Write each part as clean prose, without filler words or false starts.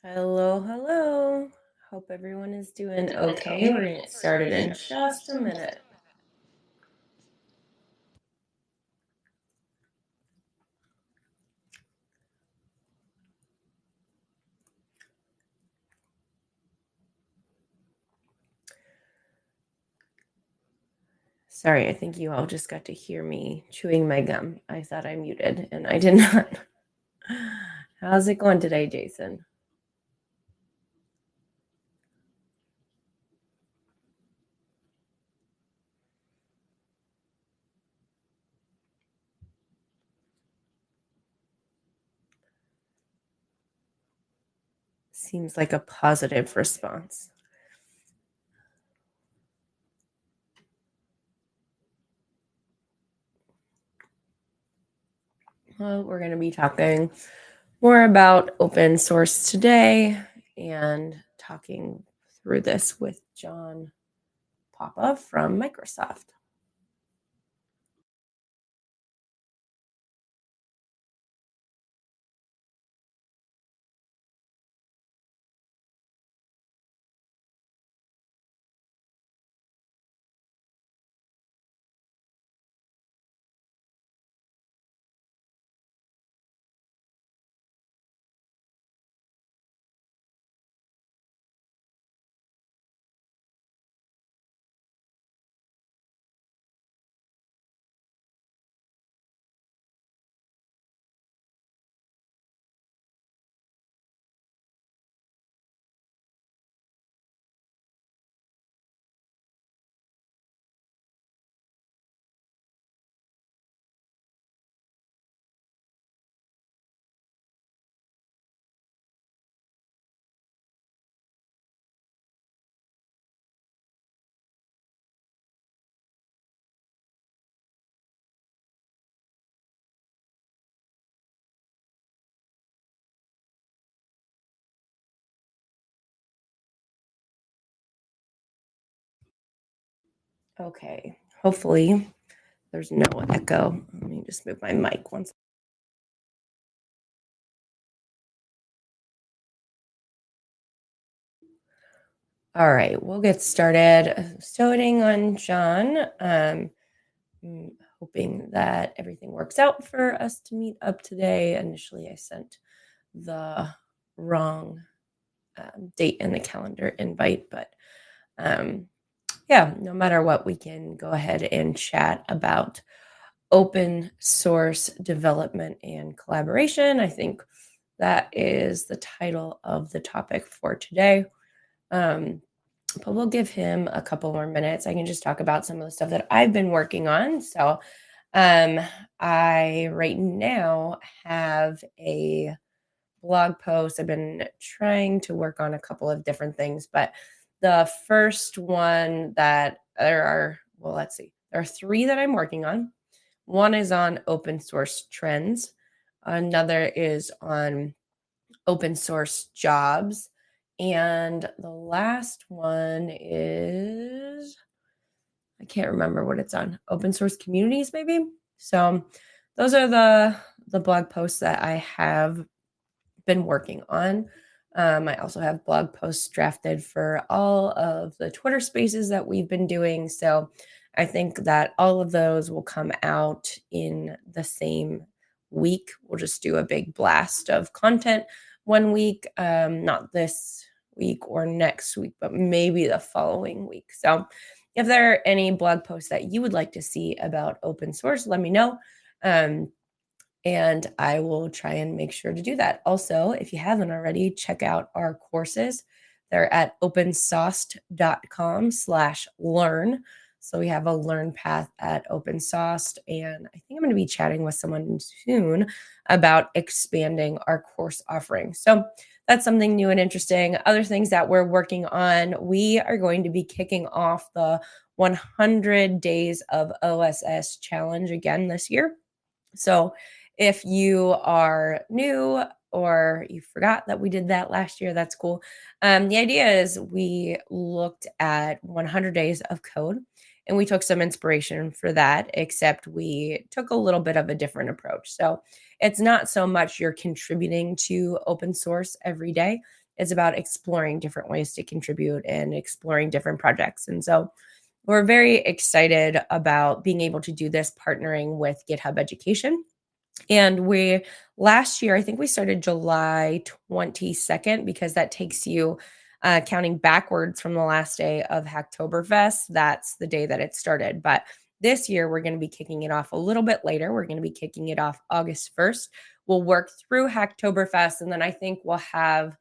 Hello, hello. Hope everyone is doing okay. We're going to get started in just a minute. Sorry, I think you all just got to hear me chewing my gum. I thought I muted and I did not. How's it going today, Jason? Seems like a positive response. Well, we're going to be talking more about open source today and talking through this with John Papa from Microsoft. Okay, hopefully there's no echo. Let me just move my mic once. All right, we'll get started. Starting on John. Hoping that everything works out for us to meet up today. Initially, I sent the wrong date in the calendar invite, but yeah, no matter what, we can go ahead and chat about open source development and collaboration. I think that is the title of the topic for today. But we'll give him a couple more minutes. I can just talk about some of the stuff that I've been working on. So, I right now have a blog post. I've been trying to work on a couple of different things, but the first one that let's see, there are three that I'm working on. One is on open source trends, another is on open source jobs, and the last one is, I can't remember what it's on, open source communities maybe. So those are the blog posts that I have been working on. I also have blog posts drafted for all of the Twitter spaces that we've been doing. So I think that all of those will come out in the same week. We'll just do a big blast of content one week, not this week or next week, but maybe the following week. So if there are any blog posts that you would like to see about open source, let me know. And I will try and make sure to do that. Also, if you haven't already, check out our courses. They're at opensauced.com/learn. So we have a learn path at OpenSauced, and I think I'm going to be chatting with someone soon about expanding our course offering. So that's something new and interesting. Other things that we're working on, we are going to be kicking off the 100 Days of OSS challenge again this year. So if you are new or you forgot that we did that last year, that's cool. The idea is we looked at 100 days of code and we took some inspiration for that, except we took a little bit of a different approach. So it's not so much you're contributing to open source every day. it's about exploring different ways to contribute and exploring different projects. And so we're very excited about being able to do this partnering with GitHub Education. And we last year, I think we started July 22nd because that takes you counting backwards from the last day of Hacktoberfest. That's the day that it started. But this year, we're going to be kicking it off a little bit later. We're going to be kicking it off August 1st. We'll work through Hacktoberfest, and then I think we'll have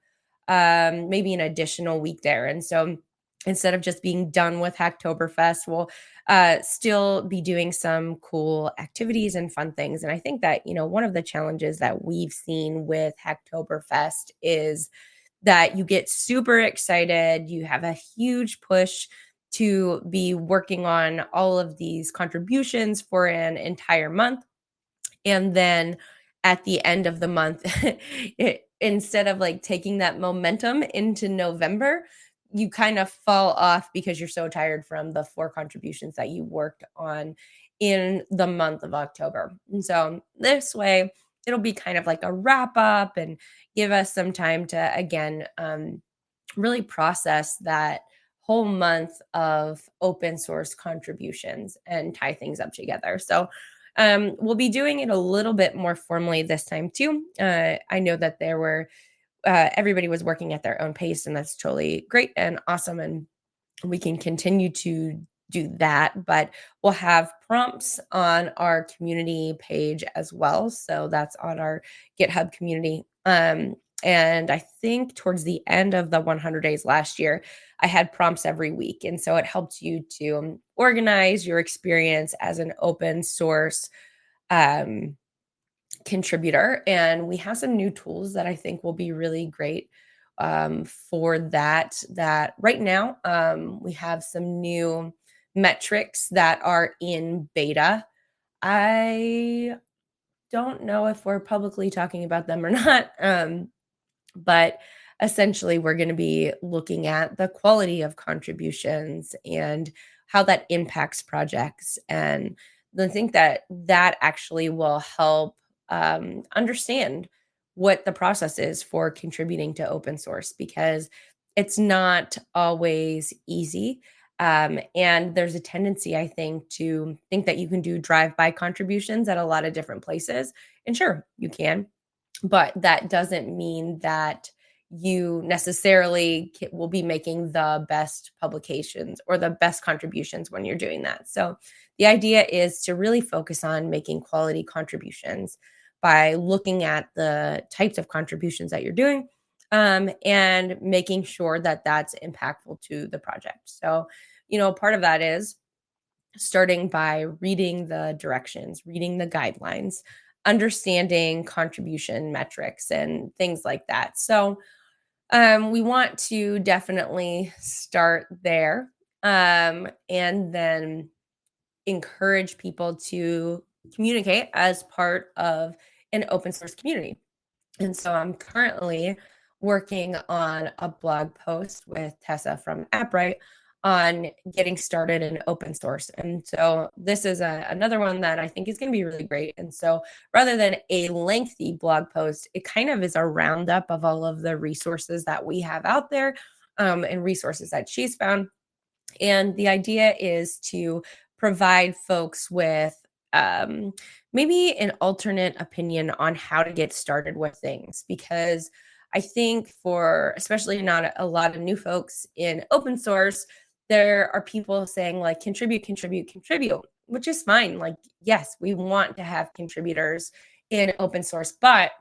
maybe an additional week there. And so instead of just being done with Hacktoberfest, we'll still be doing some cool activities and fun things. And I think that, one of the challenges that we've seen with Hacktoberfest is that you get super excited, you have a huge push to be working on all of these contributions for an entire month. And then at the end of the month, instead of like taking that momentum into November, you kind of fall off because you're so tired from the 4 contributions that you worked on in the month of October. And so this way, it'll be kind of like a wrap up and give us some time to, again, really process that whole month of open source contributions and tie things up together. So we'll be doing it a little bit more formally this time too. I know that there were everybody was working at their own pace, and that's totally great and awesome. And we can continue to do that, but we'll have prompts on our community page as well. So that's on our GitHub community. And I think towards the end of the 100 days last year, I had prompts every week. And so it helps you to organize your experience as an open source um, contributor. And we have some new tools that I think will be really great for that. That right now, we have some new metrics that are in beta. I don't know if we're publicly talking about them or not. But essentially, we're going to be looking at the quality of contributions and how that impacts projects. And I think that that actually will help understand what the process is for contributing to open source, because it's not always easy. And there's a tendency, I think, to think that you can do drive-by contributions at a lot of different places. And sure, you can, but that doesn't mean that you necessarily will be making the best publications or the best contributions when you're doing that. So the idea is to really focus on making quality contributions by looking at the types of contributions that you're doing, and making sure that that's impactful to the project. So, part of that is starting by reading the directions, reading the guidelines, understanding contribution metrics and things like that. So we want to definitely start there, and then encourage people to communicate as part of an open source community. And so I'm currently working on a blog post with Tessa from AppWrite on getting started in open source. And so this is another one that I think is going to be really great. And so rather than a lengthy blog post, it kind of is a roundup of all of the resources that we have out there, and resources that she's found. And the idea is to provide folks with maybe an alternate opinion on how to get started with things. Because I think for especially not a lot of new folks in open source, there are people saying like contribute, contribute, contribute, which is fine. Like, yes, we want to have contributors in open source, but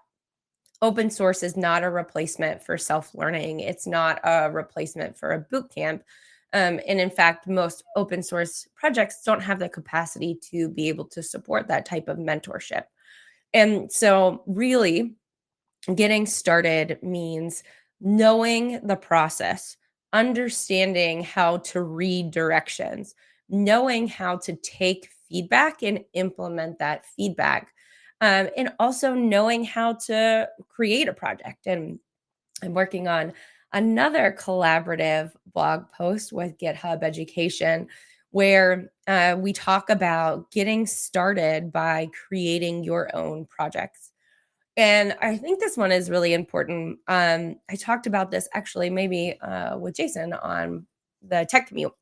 open source is not a replacement for self-learning. It's not a replacement for a boot camp. And in fact, most open source projects don't have the capacity to be able to support that type of mentorship. And so really getting started means knowing the process, understanding how to read directions, knowing how to take feedback and implement that feedback, and also knowing how to create a project. And I'm working on another collaborative blog post with GitHub Education where we talk about getting started by creating your own projects. And I think this one is really important. I talked about this actually maybe with Jason on the tech commute,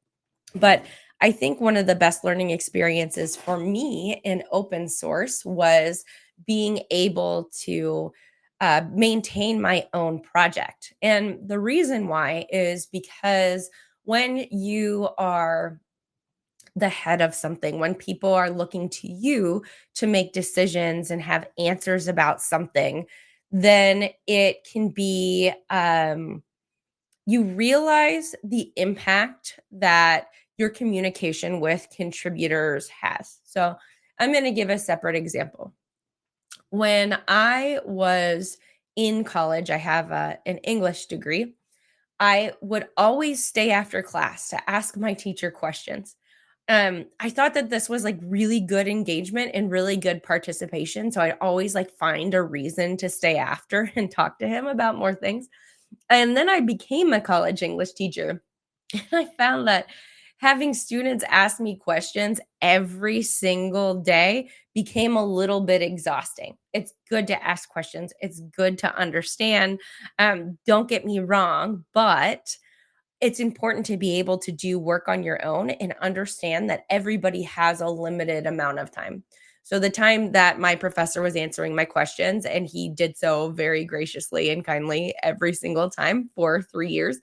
but I think one of the best learning experiences for me in open source was being able to maintain my own project. And the reason why is because when you are the head of something, when people are looking to you to make decisions and have answers about something, then it can be you realize the impact that your communication with contributors has. So, I'm going to give a separate example. When I was in college, I have an English degree. I would always stay after class to ask my teacher questions. I thought that this was like really good engagement and really good participation. So I'd always like find a reason to stay after and talk to him about more things. And then I became a college English teacher. And I found that having students ask me questions every single day became a little bit exhausting. It's good to ask questions, it's good to understand. Don't get me wrong, but it's important to be able to do work on your own and understand that everybody has a limited amount of time. So, the time that my professor was answering my questions, and he did so very graciously and kindly every single time for 3 years,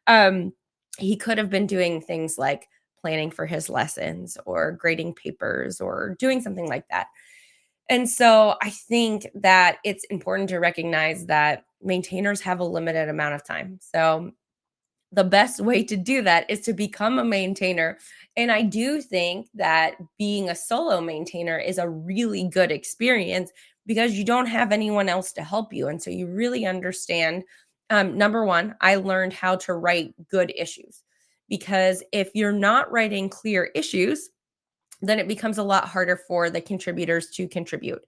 um, he could have been doing things like planning for his lessons or grading papers or doing something like that. And so I think that it's important to recognize that maintainers have a limited amount of time. So the best way to do that is to become a maintainer. And I do think that being a solo maintainer is a really good experience because you don't have anyone else to help you. And so you really understand. Number one, I learned how to write good issues because if you're not writing clear issues, then it becomes a lot harder for the contributors to contribute.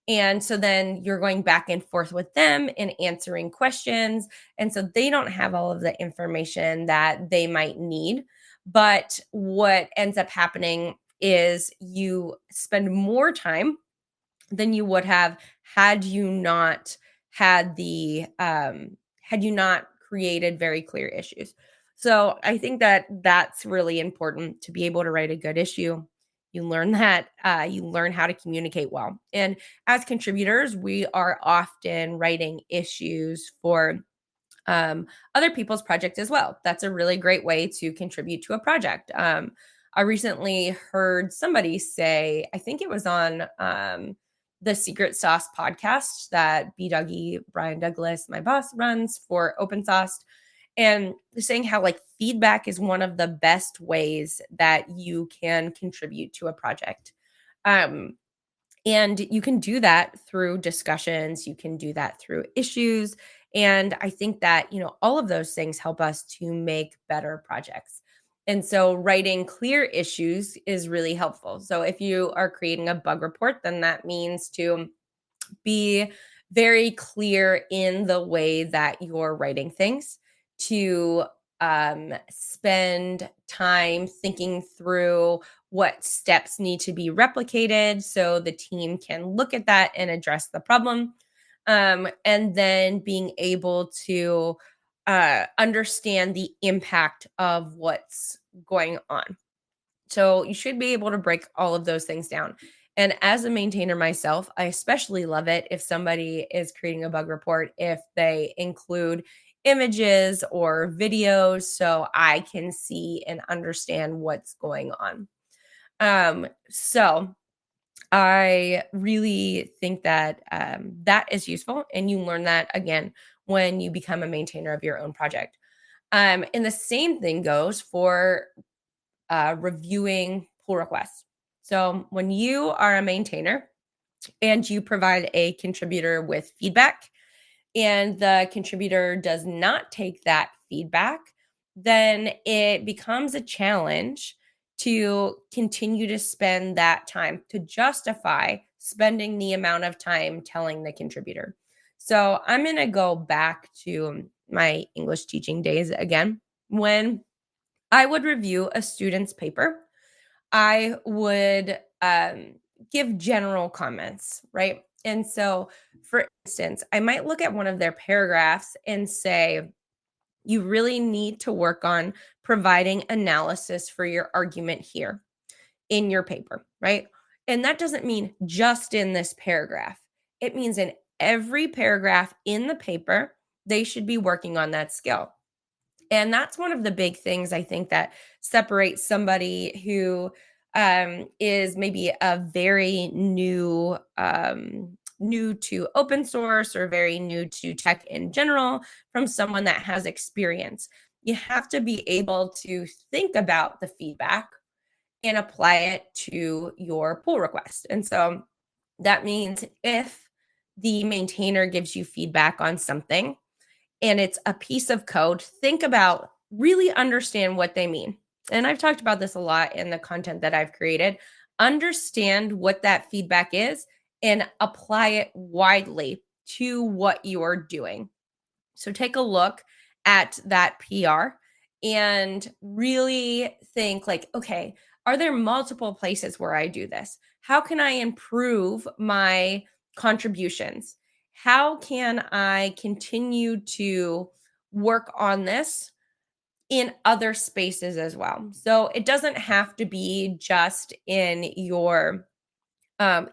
And so then you're going back and forth with them and answering questions. And so they don't have all of the information that they might need. But what ends up happening is you spend more time than you would have had you not had you not created very clear issues. So I think that that's really important to be able to write a good issue. You learn that you learn how to communicate well. And as contributors, we are often writing issues for other people's projects as well. That's a really great way to contribute to a project. I recently heard somebody say, I think it was on the Secret Sauce podcast that B. Dougie, Brian Douglas, my boss, runs for Open Sauce, and saying how like feedback is one of the best ways that you can contribute to a project. Um, and you can do that through discussions, you can do that through issues. And I think that, all of those things help us to make better projects. And so writing clear issues is really helpful. So if you are creating a bug report, then that means to be very clear in the way that you're writing things, to spend time thinking through what steps need to be replicated so the team can look at that and address the problem. And then being able to understand the impact of what's going on. So you should be able to break all of those things down. And as a maintainer myself, I especially love it if somebody is creating a bug report, if they include images or videos so I can see and understand what's going on. So I really think that that is useful. And you learn that again when you become a maintainer of your own project. And the same thing goes for reviewing pull requests. So when you are a maintainer and you provide a contributor with feedback and the contributor does not take that feedback, then it becomes a challenge to continue to spend that time to justify spending the amount of time telling the contributor. So I'm going to go back to my English teaching days again. When I would review a student's paper, I would give general comments, right? And so, for instance, I might look at one of their paragraphs and say, you really need to work on providing analysis for your argument here in your paper, right? And that doesn't mean just in this paragraph, it means in every paragraph in the paper, they should be working on that skill. And that's one of the big things I think that separates somebody who is maybe a very new to open source or very new to tech in general from someone that has experience. You have to be able to think about the feedback and apply it to your pull request. And so that means if the maintainer gives you feedback on something, and it's a piece of code, think about, really understand what they mean. And I've talked about this a lot in the content that I've created. Understand what that feedback is and apply it widely to what you're doing. So take a look at that PR and really think like, okay, are there multiple places where I do this? How can I improve my contributions? How can I continue to work on this in other spaces as well? So it doesn't have to be just in your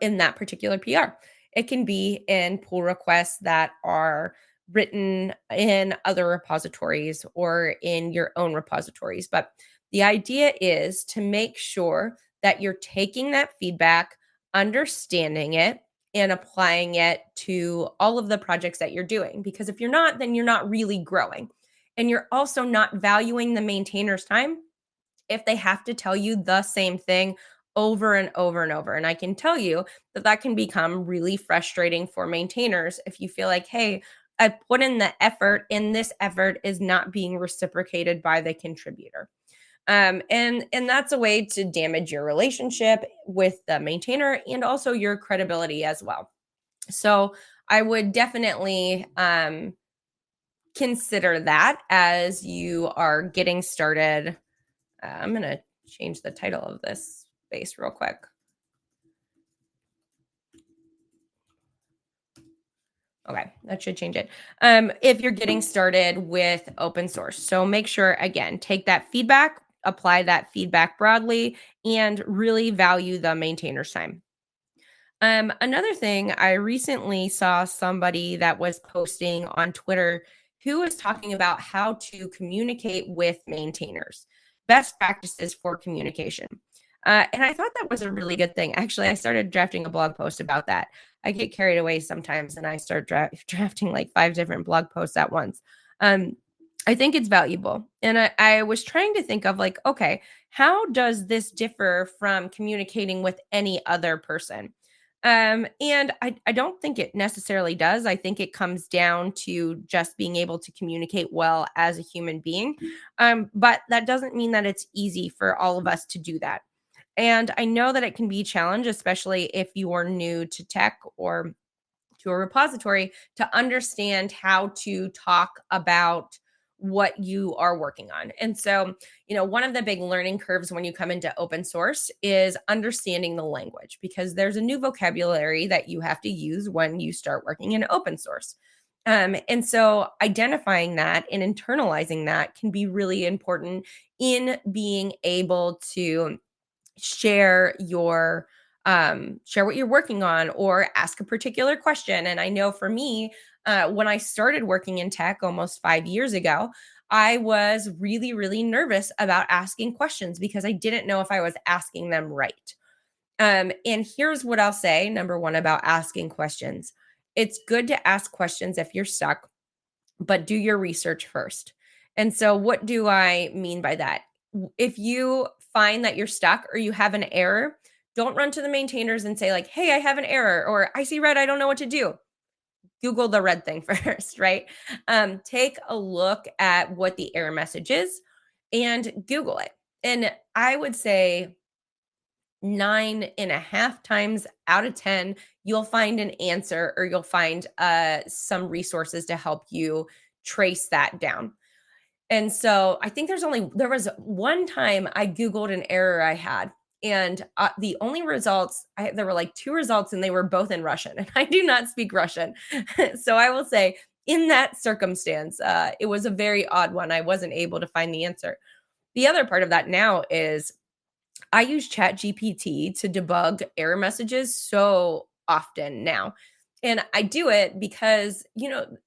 in that particular PR. It can be in pull requests that are written in other repositories or in your own repositories. But the idea is to make sure that you're taking that feedback, understanding it, and applying it to all of the projects that you're doing. Because if you're not, then you're not really growing. And you're also not valuing the maintainer's time if they have to tell you the same thing over and over and over. And I can tell you that that can become really frustrating for maintainers if you feel like, hey, I put in the effort and this effort is not being reciprocated by the contributor. And that's a way to damage your relationship with the maintainer and also your credibility as well. So I would definitely consider that as you are getting started. I'm going to change the title of this space real quick. Okay, that should change it. If you're getting started with open source. So make sure, again, take that feedback, apply that feedback broadly, and really value the maintainer's time. Another thing, I recently saw somebody that was posting on Twitter who was talking about how to communicate with maintainers, best practices for communication. And I thought that was a really good thing. Actually, I started drafting a blog post about that. I get carried away sometimes and I start drafting like 5 different blog posts at once. I think it's valuable. And I was trying to think of like, okay, how does this differ from communicating with any other person? And I don't think it necessarily does. I think it comes down to just being able to communicate well as a human being. But that doesn't mean that it's easy for all of us to do that. And I know that it can be a challenge, especially if you are new to tech or to a repository, to understand how to talk about what you are working on. And so, one of the big learning curves when you come into open source is understanding the language, because there's a new vocabulary that you have to use when you start working in open source. And so identifying that and internalizing that can be really important in being able to share what you're working on or ask a particular question. And I know for me, when I started working in tech almost 5 years ago, I was really, really nervous about asking questions because I didn't know if I was asking them right. And here's what I'll say, number one, about asking questions. It's good to ask questions if you're stuck, but do your research first. And so, what do I mean by that? If you find that you're stuck or you have an error, don't run to the maintainers and say, like, hey, I have an error, or I see red, I don't know what to do. Google the red thing first, right? Take a look at what the error message is and Google it. And I would say 9.5 times out of 10, you'll find an answer or you'll find some resources to help you trace that down. And so I think there was one time I Googled an error I had And the only results, there were like 2 results, and they were both in Russian, and I do not speak Russian. So I will say, in that circumstance, it was a very odd one. I wasn't able to find the answer. The other part of that now is I use ChatGPT to debug error messages so often now. And I do it because,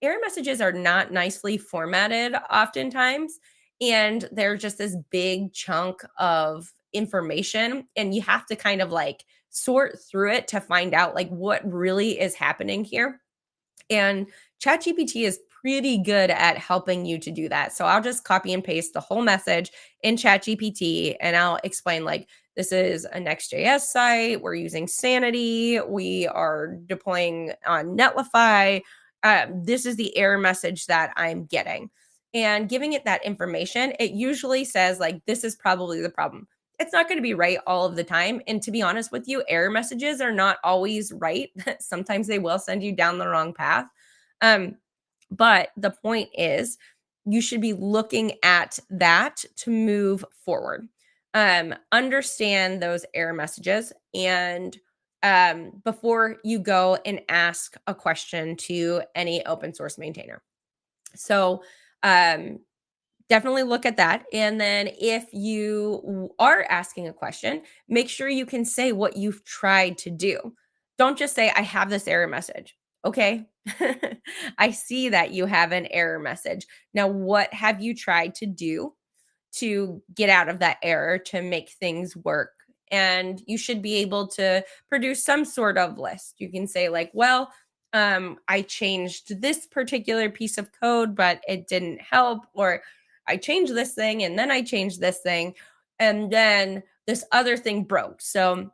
error messages are not nicely formatted oftentimes. And they're just this big chunk of information. And you have to kind of like sort through it to find out like what really is happening here. And ChatGPT is pretty good at helping you to do that. So I'll just copy and paste the whole message in ChatGPT and I'll explain like this is a Next.js site. We're using Sanity. We are deploying on Netlify. This is the error message that I'm getting. And giving it that information, it usually says like this is probably the problem. It's not going to be right all of the time. And to be honest with you, error messages are not always right. Sometimes they will send you down the wrong path. But the point is, you should be looking at that to move forward. Understand those error messages and before you go and ask a question to any open source maintainer. So definitely look at that. And then if you are asking a question, make sure you can say what you've tried to do. Don't just say, I have this error message. Okay. I see that you have an error message. Now, what have you tried to do to get out of that error to make things work? And you should be able to produce some sort of list. You can say, like, well, I changed this particular piece of code, but it didn't help, or I changed this thing and then I changed this thing and then this other thing broke. So,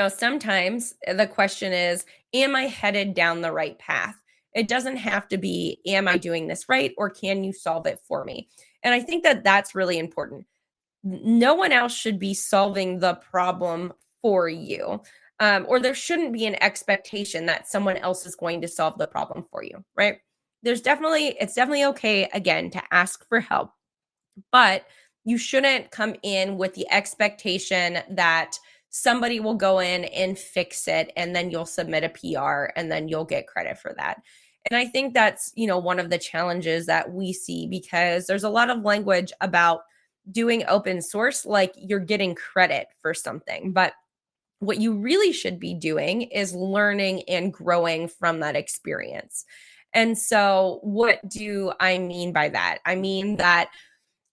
sometimes the question is, am I headed down the right path? It doesn't have to be, am I doing this right? Or can you solve it for me? And I think that that's really important. No one else should be solving the problem for you. Or there shouldn't be an expectation that someone else is going to solve the problem for you, right? It's definitely okay, again, to ask for help, but you shouldn't come in with the expectation that somebody will go in and fix it and then you'll submit a PR and then you'll get credit for that. And I think that's, one of the challenges that we see because there's a lot of language about doing open source like you're getting credit for something. But what you really should be doing is learning and growing from that experience. And so, what do I mean by that? I mean that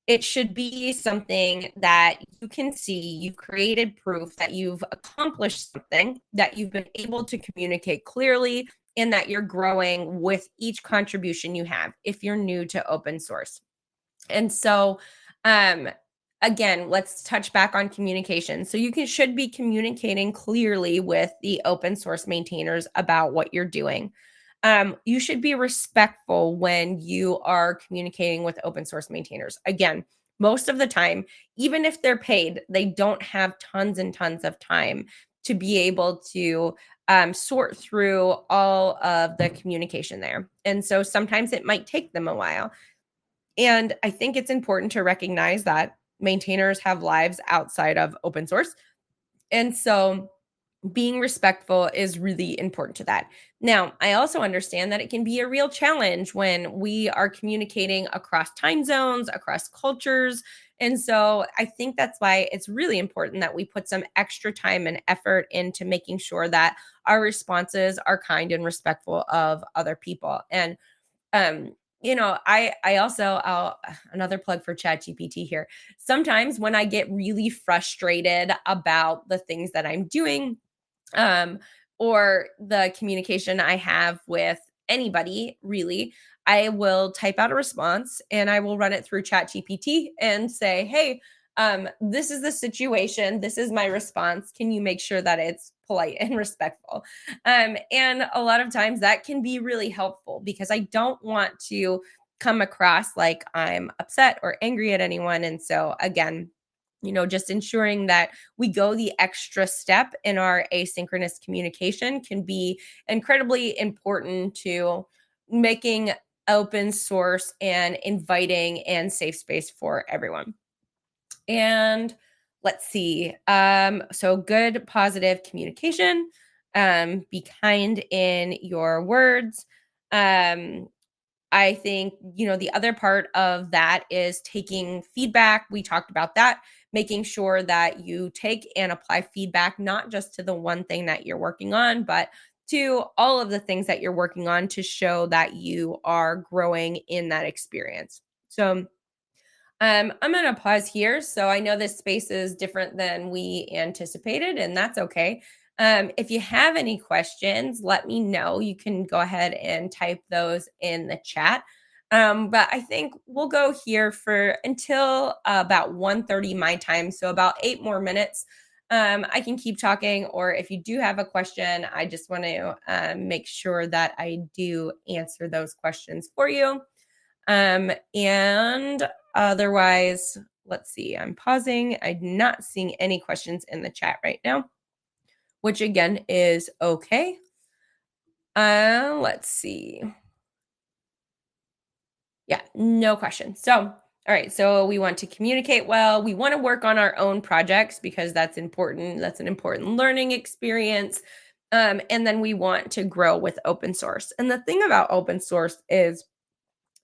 it should be something that you can see you've created proof that you've accomplished something, that you've been able to communicate clearly, and that you're growing with each contribution you have if you're new to open source. And so, again, let's touch back on communication. So should be communicating clearly with the open source maintainers about what you're doing. You should be respectful when you are communicating with open source maintainers. Again, most of the time, even if they're paid, they don't have tons and tons of time to be able to sort through all of the communication there. And so sometimes it might take them a while. And I think it's important to recognize that maintainers have lives outside of open source. And so being respectful is really important to that. Now, I also understand that it can be a real challenge when we are communicating across time zones, across cultures. And so I think that's why it's really important that we put some extra time and effort into making sure that our responses are kind and respectful of other people. And I also, I'll another plug for ChatGPT here. Sometimes when I get really frustrated about the things that I'm doing, um, or the communication I have with anybody, really, I will type out a response and I will run it through ChatGPT and say, hey, this is the situation. This is my response. Can you make sure that it's polite and respectful? And a lot of times that can be really helpful because I don't want to come across like I'm upset or angry at anyone. And so, again, just ensuring that we go the extra step in our asynchronous communication can be incredibly important to making open source and inviting and safe space for everyone. And let's see. So good, positive communication. Be kind in your words. Um, I think, the other part of that is taking feedback. We talked about that, making sure that you take and apply feedback, not just to the one thing that you're working on, but to all of the things that you're working on to show that you are growing in that experience. So, I'm going to pause here. So I know this space is different than we anticipated, and that's okay. If you have any questions, let me know. You can go ahead and type those in the chat. But I think we'll go here for until about 1:30 my time, so about 8 more minutes. I can keep talking, or if you do have a question, I just want to make sure that I do answer those questions for you. And otherwise, let's see, I'm pausing. I'm not seeing any questions in the chat right now, which again is okay. Let's see. Yeah, no questions. So, all right. So we want to communicate well. We want to work on our own projects because that's important. That's an important learning experience. And then we want to grow with open source. And the thing about open source is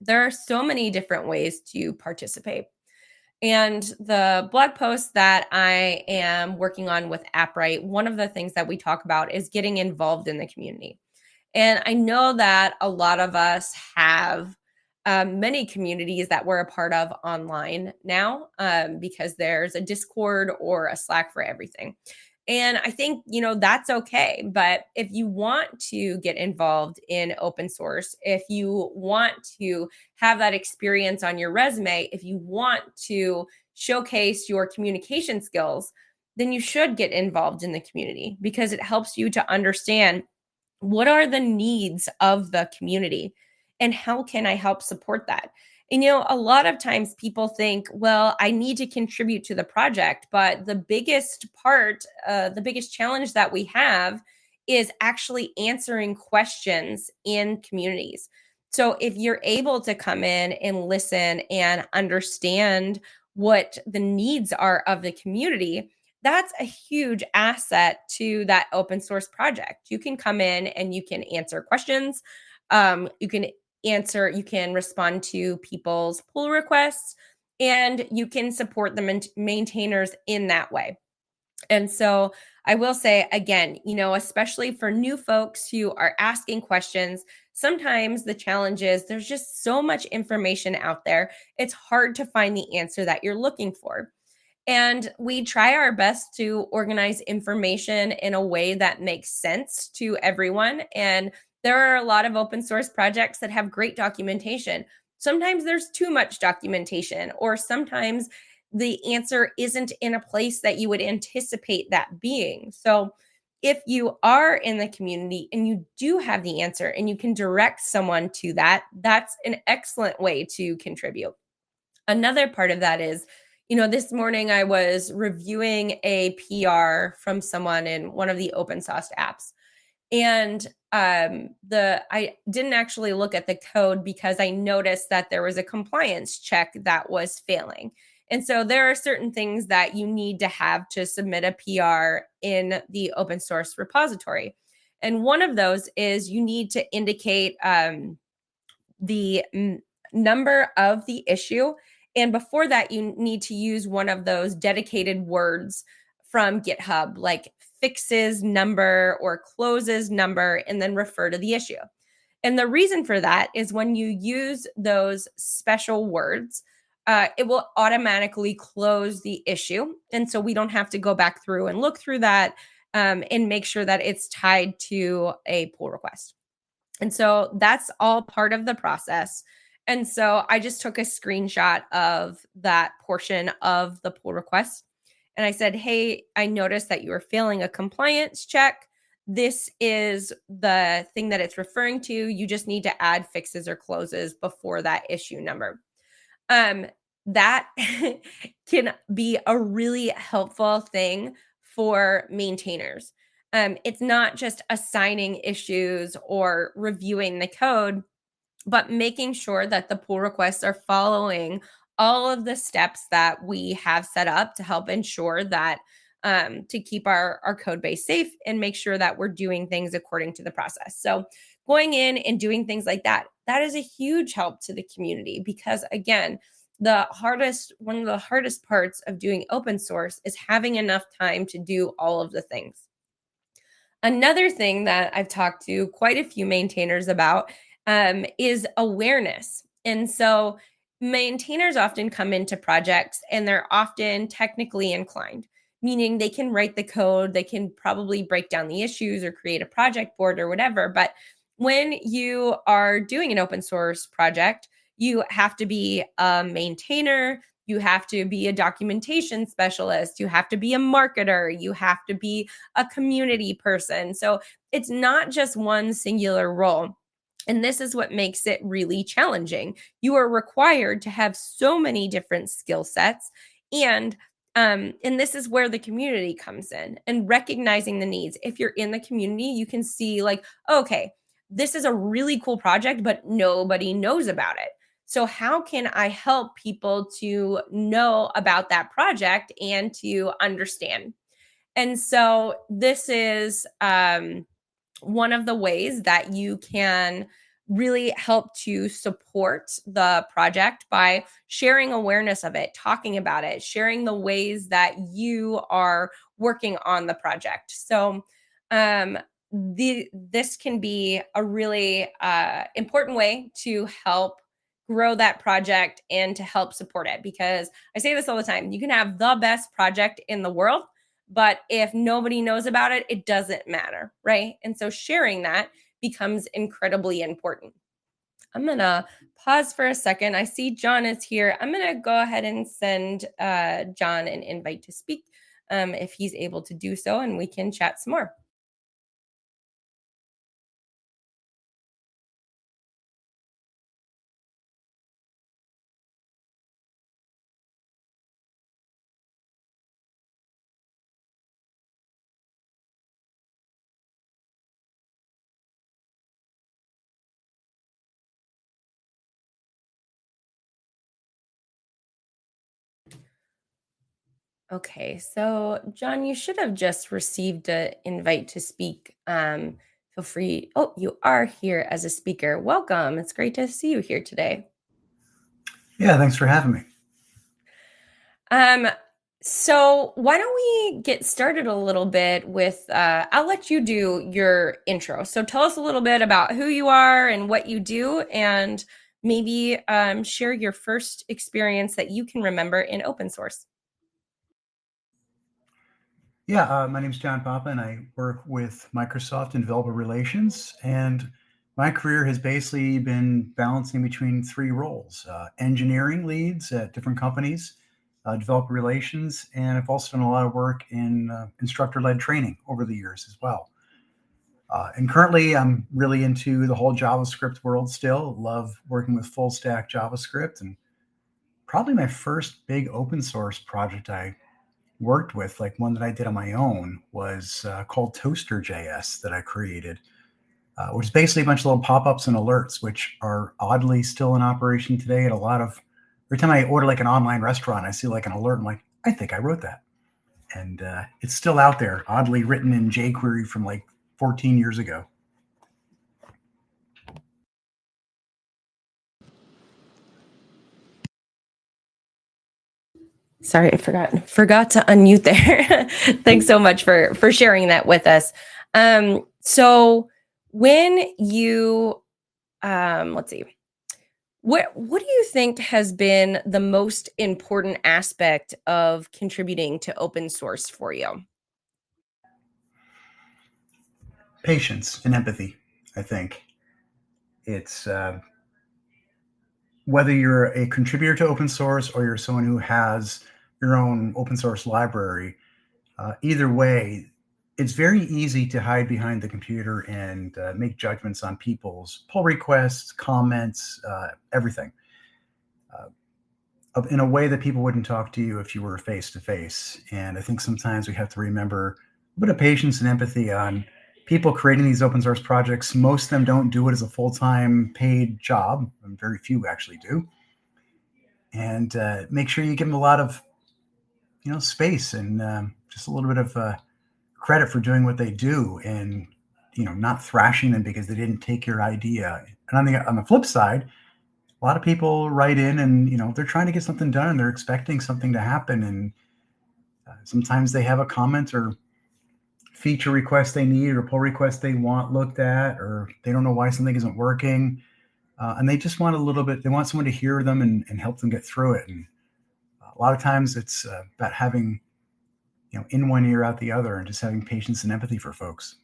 there are so many different ways to participate. And the blog post that I am working on with AppWrite, one of the things that we talk about is getting involved in the community. And I know that a lot of us have many communities that we're a part of online now because there's a Discord or a Slack for everything. And I think, that's okay. But if you want to get involved in open source, if you want to have that experience on your resume, if you want to showcase your communication skills, then you should get involved in the community because it helps you to understand what are the needs of the community and how can I help support that. And a lot of times people think, well, I need to contribute to the project, but the biggest part, the biggest challenge that we have is actually answering questions in communities. So if you're able to come in and listen and understand what the needs are of the community, that's a huge asset to that open source project. You can come in and you can answer questions. You can respond to people's pull requests, and you can support the maintainers in that way. And so I will say again, especially for new folks who are asking questions, sometimes the challenge is there's just so much information out there. It's hard to find the answer that you're looking for. And we try our best to organize information in a way that makes sense to everyone. And there are a lot of open source projects that have great documentation. Sometimes there's too much documentation, or sometimes the answer isn't in a place that you would anticipate that being. So, if you are in the community and you do have the answer and you can direct someone to that, that's an excellent way to contribute. Another part of that is, this morning I was reviewing a PR from someone in one of the open source apps. And I didn't actually look at the code because I noticed that there was a compliance check that was failing. And so there are certain things that you need to have to submit a PR in the open source repository. And one of those is you need to indicate the number of the issue. And before that, you need to use one of those dedicated words from GitHub, like fixes number or closes number, and then refer to the issue. And the reason for that is when you use those special words, it will automatically close the issue. And so we don't have to go back through and look through that and make sure that it's tied to a pull request. And so that's all part of the process. And so I just took a screenshot of that portion of the pull request. And I said, hey, I noticed that you were failing a compliance check. This is the thing that it's referring to. You just need to add fixes or closes before that issue number. That can be a really helpful thing for maintainers. It's not just assigning issues or reviewing the code, but making sure that the pull requests are following all of the steps that we have set up to help ensure that to keep our code base safe and make sure that we're doing things according to the process. So going in and doing things like that, that is a huge help to the community because again, one of the hardest parts of doing open source is having enough time to do all of the things. Another thing that I've talked to quite a few maintainers about is awareness. And so maintainers often come into projects and they're often technically inclined, meaning they can write the code, they can probably break down the issues or create a project board or whatever. But when you are doing an open source project, you have to be a maintainer, you have to be a documentation specialist, you have to be a marketer, you have to be a community person. So it's not just one singular role. And this is what makes it really challenging. You are required to have so many different skill sets. And this is where the community comes in and recognizing the needs. If you're in the community, you can see, like, okay, this is a really cool project, but nobody knows about it. So, how can I help people to know about that project and to understand? And so, this is one of the ways that you can really help to support the project by sharing awareness of it, talking about it, sharing the ways that you are working on the project. So, this can be a really important way to help grow that project and to help support it, because I say this all the time, you can have the best project in the world, but if nobody knows about it, it doesn't matter, right? And so sharing that becomes incredibly important. I'm going to pause for a second. I see John is here. I'm going to go ahead and send John an invite to speak if he's able to do so, and we can chat some more. Okay, so John, you should have just received an invite to speak. Feel free. Oh, you are here as a speaker. Welcome. It's great to see you here today. Yeah, thanks for having me. Um, so why don't we get started a little bit with I'll let you do your intro. So tell us a little bit about who you are and what you do, and maybe share your first experience that you can remember in open source. Yeah, my name's John Papa, and I work with Microsoft in developer relations. And my career has basically been balancing between three roles: engineering leads at different companies, developer relations, and I've also done a lot of work in instructor-led training over the years as well. And currently, I'm really into the whole JavaScript world still. Love working with full stack JavaScript, and probably my first big open source project I worked with, like one that I did on my own, was called Toaster.js that I created, which is basically a bunch of little pop-ups and alerts, which are oddly still in operation today. And every time I order like an online restaurant, I see like an alert. I'm like, I think I wrote that. And it's still out there, oddly written in jQuery from like 14 years ago. Sorry, I forgot to unmute there. Thanks so much for sharing that with us. So when you let's see, what do you think has been the most important aspect of contributing to open source for you? Patience and empathy, I think. It's whether you're a contributor to open source or you're someone who has your own open source library, either way, it's very easy to hide behind the computer and make judgments on people's pull requests, comments, everything, in a way that people wouldn't talk to you if you were face to face. And I think sometimes we have to remember a bit of patience and empathy on people creating these open source projects. Most of them don't do it as a full-time paid job, and very few actually do. and make sure you give them a lot of space and just a little bit of credit for doing what they do, and not thrashing them because they didn't take your idea. And on the flip side, a lot of people write in and they're trying to get something done and they're expecting something to happen, and sometimes they have a comment or feature request they need or pull request they want looked at, or they don't know why something isn't working, and they just want a little bit. They want someone to hear them and help them get through it. And a lot of times it's about having in one ear out the other, and just having patience and empathy for folks.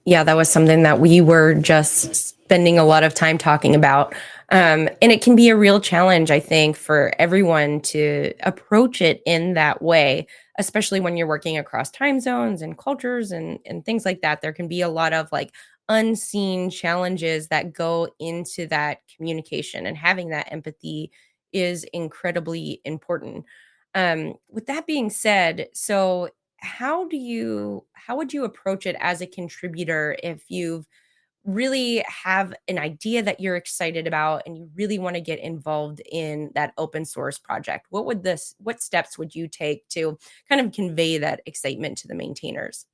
Yeah, that was something that we were just spending a lot of time talking about. And it can be a real challenge, I think, for everyone to approach it in that way, especially when you're working across time zones and cultures and things like that. There can be a lot of like unseen challenges that go into that communication, and having that empathy is incredibly important. With that being said, so how would you approach it as a contributor if you've really have an idea that you're excited about and you really want to get involved in that open source project? What steps would you take to kind of convey that excitement to the maintainers?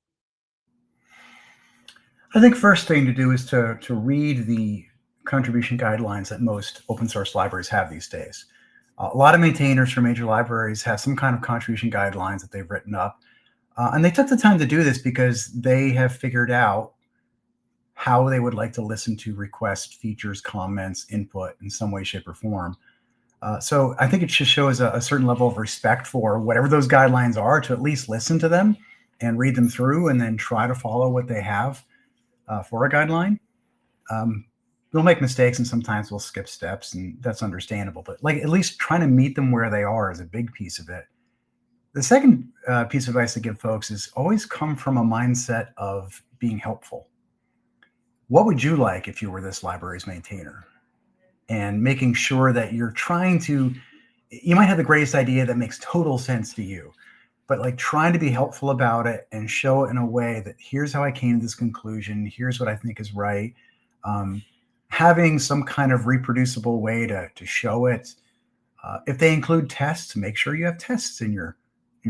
I think first thing to do is to read the contribution guidelines that most open source libraries have these days. A lot of maintainers for major libraries have some kind of contribution guidelines that they've written up. And they took the time to do this because they have figured out how they would like to listen to requests, features, comments, input in some way, shape, or form. So I think it just shows a certain level of respect for whatever those guidelines are, to at least listen to them and read them through and then try to follow what they have for a guideline. We'll make mistakes and sometimes we'll skip steps, and that's understandable. But like, at least trying to meet them where they are is a big piece of it. The second piece of advice to give folks is always come from a mindset of being helpful. What would you like if you were this library's maintainer? And making sure that you're trying to, you might have the greatest idea that makes total sense to you, but like trying to be helpful about it and show it in a way that here's how I came to this conclusion. Here's what I think is right. Having some kind of reproducible way to show it. If they include tests, make sure you have tests in your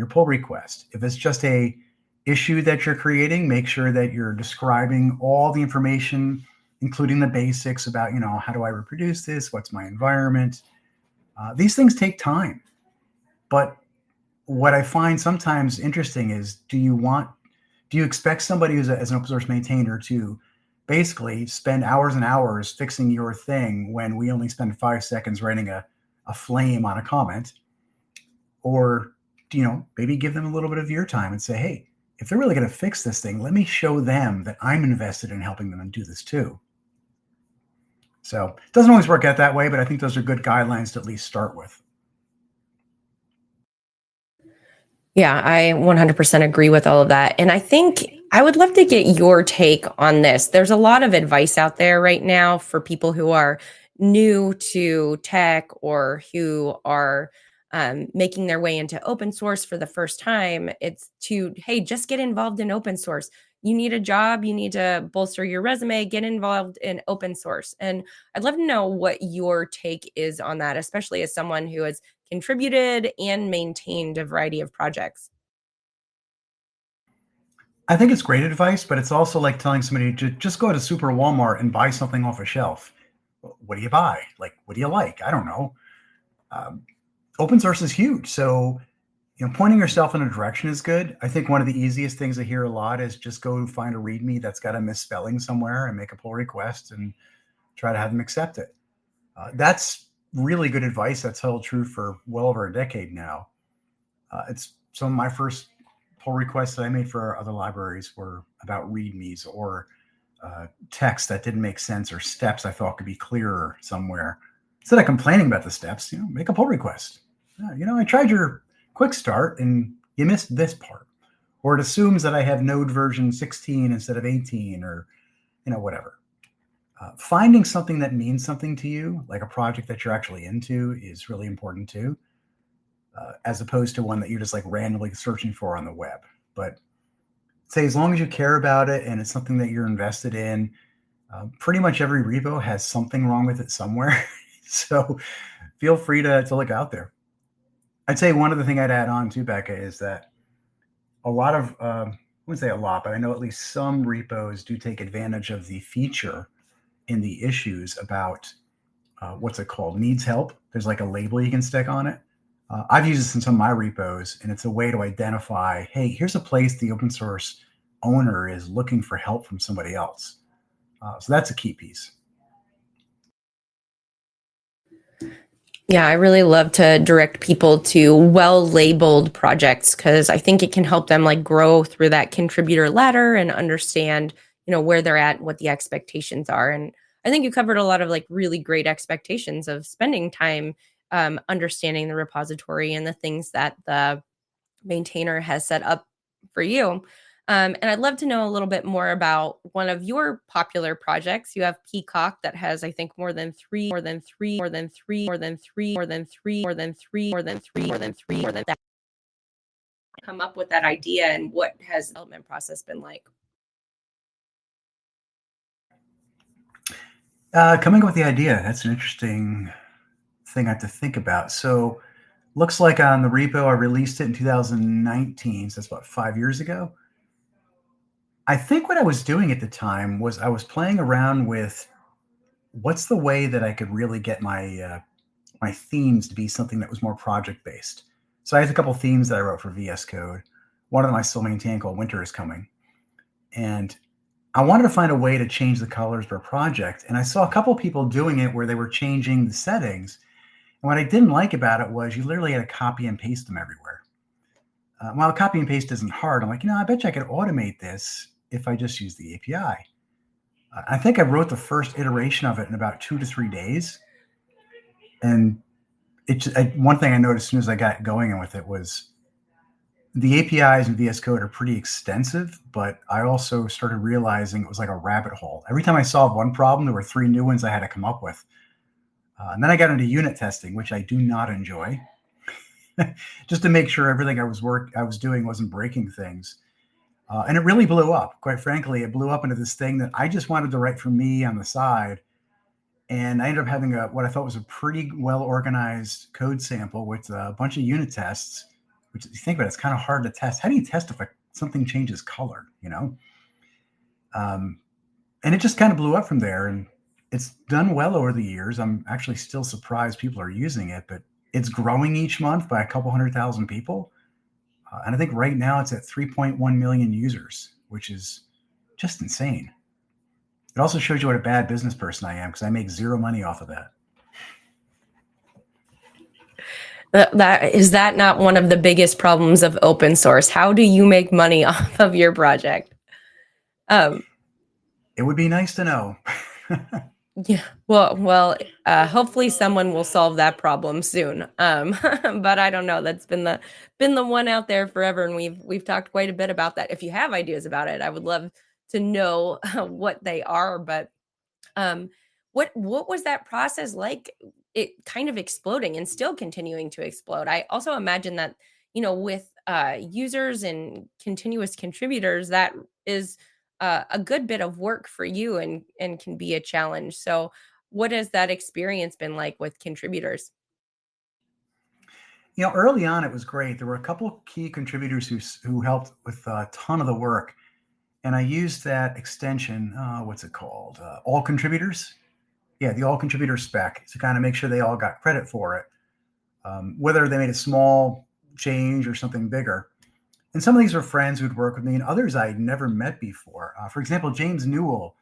pull request. If it's just a issue that you're creating, make sure that you're describing all the information, including the basics about, how do I reproduce this? What's my environment? These things take time. But what I find sometimes interesting is, do you expect somebody as an open source maintainer to basically spend hours and hours fixing your thing when we only spend 5 seconds writing a flame on a comment? Or, maybe give them a little bit of your time and say, hey, if they're really going to fix this thing, let me show them that I'm invested in helping them and do this too. So it doesn't always work out that way, but I think those are good guidelines to at least start with. Yeah, I 100% agree with all of that. And I think I would love to get your take on this. There's a lot of advice out there right now for people who are new to tech, or who are making their way into open source for the first time. It's hey, just get involved in open source. You need a job, you need to bolster your resume, get involved in open source. And I'd love to know what your take is on that, especially as someone who has contributed and maintained a variety of projects. I think it's great advice, but it's also like telling somebody to just go to Super Walmart and buy something off a shelf. What do you buy? Like, what do you like? I don't know. Open source is huge. So, pointing yourself in a direction is good. I think one of the easiest things I hear a lot is just go find a README that's got a misspelling somewhere and make a pull request and try to have them accept it. That's really good advice that's held true for well over a decade now. It's some of my first pull requests that I made for other libraries were about READMEs or text that didn't make sense, or steps I thought could be clearer somewhere. Instead of complaining about the steps, make a pull request. I tried your quick start and you missed this part. Or it assumes that I have node version 16 instead of 18, or whatever. Finding something that means something to you, like a project that you're actually into, is really important too, as opposed to one that you're just like randomly searching for on the web. But say, as long as you care about it and it's something that you're invested in, Pretty much every repo has something wrong with it somewhere. So feel free to look out there. I'd say one other thing I'd add on to, Becca, is that a lot of, I wouldn't say a lot, but I know at least some repos do take advantage of the feature in the issues about what's it called? Needs help. There's like a label you can stick on it. I've used this in some of my repos, and it's a way to identify, hey, here's a place the open source owner is looking for help from somebody else. So that's a key piece. Yeah, I really love to direct people to well-labeled projects because I think it can help them like grow through that contributor ladder and understand, where they're at, what the expectations are. And I think you covered a lot of like really great expectations of spending time understanding the repository and the things that the maintainer has set up for you. And I'd love to know a little bit more about one of your popular projects. You have Peacock that has, I think, more than three come up with that idea, and what has the development process been like? Coming up with the idea, that's an interesting thing I have to think about. So looks like on the repo, I released it in 2019. So that's about 5 years ago. I think what I was doing at the time was I was playing around with what's the way that I could really get my themes to be something that was more project based. So I had a couple themes that I wrote for VS Code. One of them I still maintain called Winter is Coming. And I wanted to find a way to change the colors per project. And I saw a couple people doing it where they were changing the settings. And what I didn't like about it was you literally had to copy and paste them everywhere. While copy and paste isn't hard, I'm like, I bet you I could automate this if I just use the API. I think I wrote the first iteration of it in about 2 to 3 days. And one thing I noticed as soon as I got going with it was the APIs in VS Code are pretty extensive, but I also started realizing it was like a rabbit hole. Every time I solved one problem, there were 3 new ones I had to come up with. And then I got into unit testing, which I do not enjoy, just to make sure everything I was doing wasn't breaking things. And it really blew up. Quite frankly, it blew up into this thing that I just wanted to write for me on the side. And I ended up having what I thought was a pretty well-organized code sample with a bunch of unit tests, which if you think about it, it's kind of hard to test. How do you test if something changes color, And it just kind of blew up from there. And it's done well over the years. I'm actually still surprised people are using it, but it's growing each month by a couple 100,000 people. And I think right now it's at 3.1 million users, which is just insane. It also shows you what a bad business person I am because I make zero money off of that. Is that not one of the biggest problems of open source? How do you make money off of your project? It would be nice to know. Yeah. Well, hopefully someone will solve that problem soon. But I don't know. That's been the one out there forever, and we've talked quite a bit about that. If you have ideas about it, I would love to know what they are. But what was that process like? It kind of exploding and still continuing to explode. I also imagine that with users and continuous contributors, that is a good bit of work for you and can be a challenge. So what has that experience been like with contributors? Early on, it was great. There were a couple key contributors who helped with a ton of the work. And I used that extension, what's it called? All contributors. Yeah, the all contributor spec to kind of make sure they all got credit for it, whether they made a small change or something bigger. And some of these were friends who'd work with me, and others I'd never met before. For example, James Newell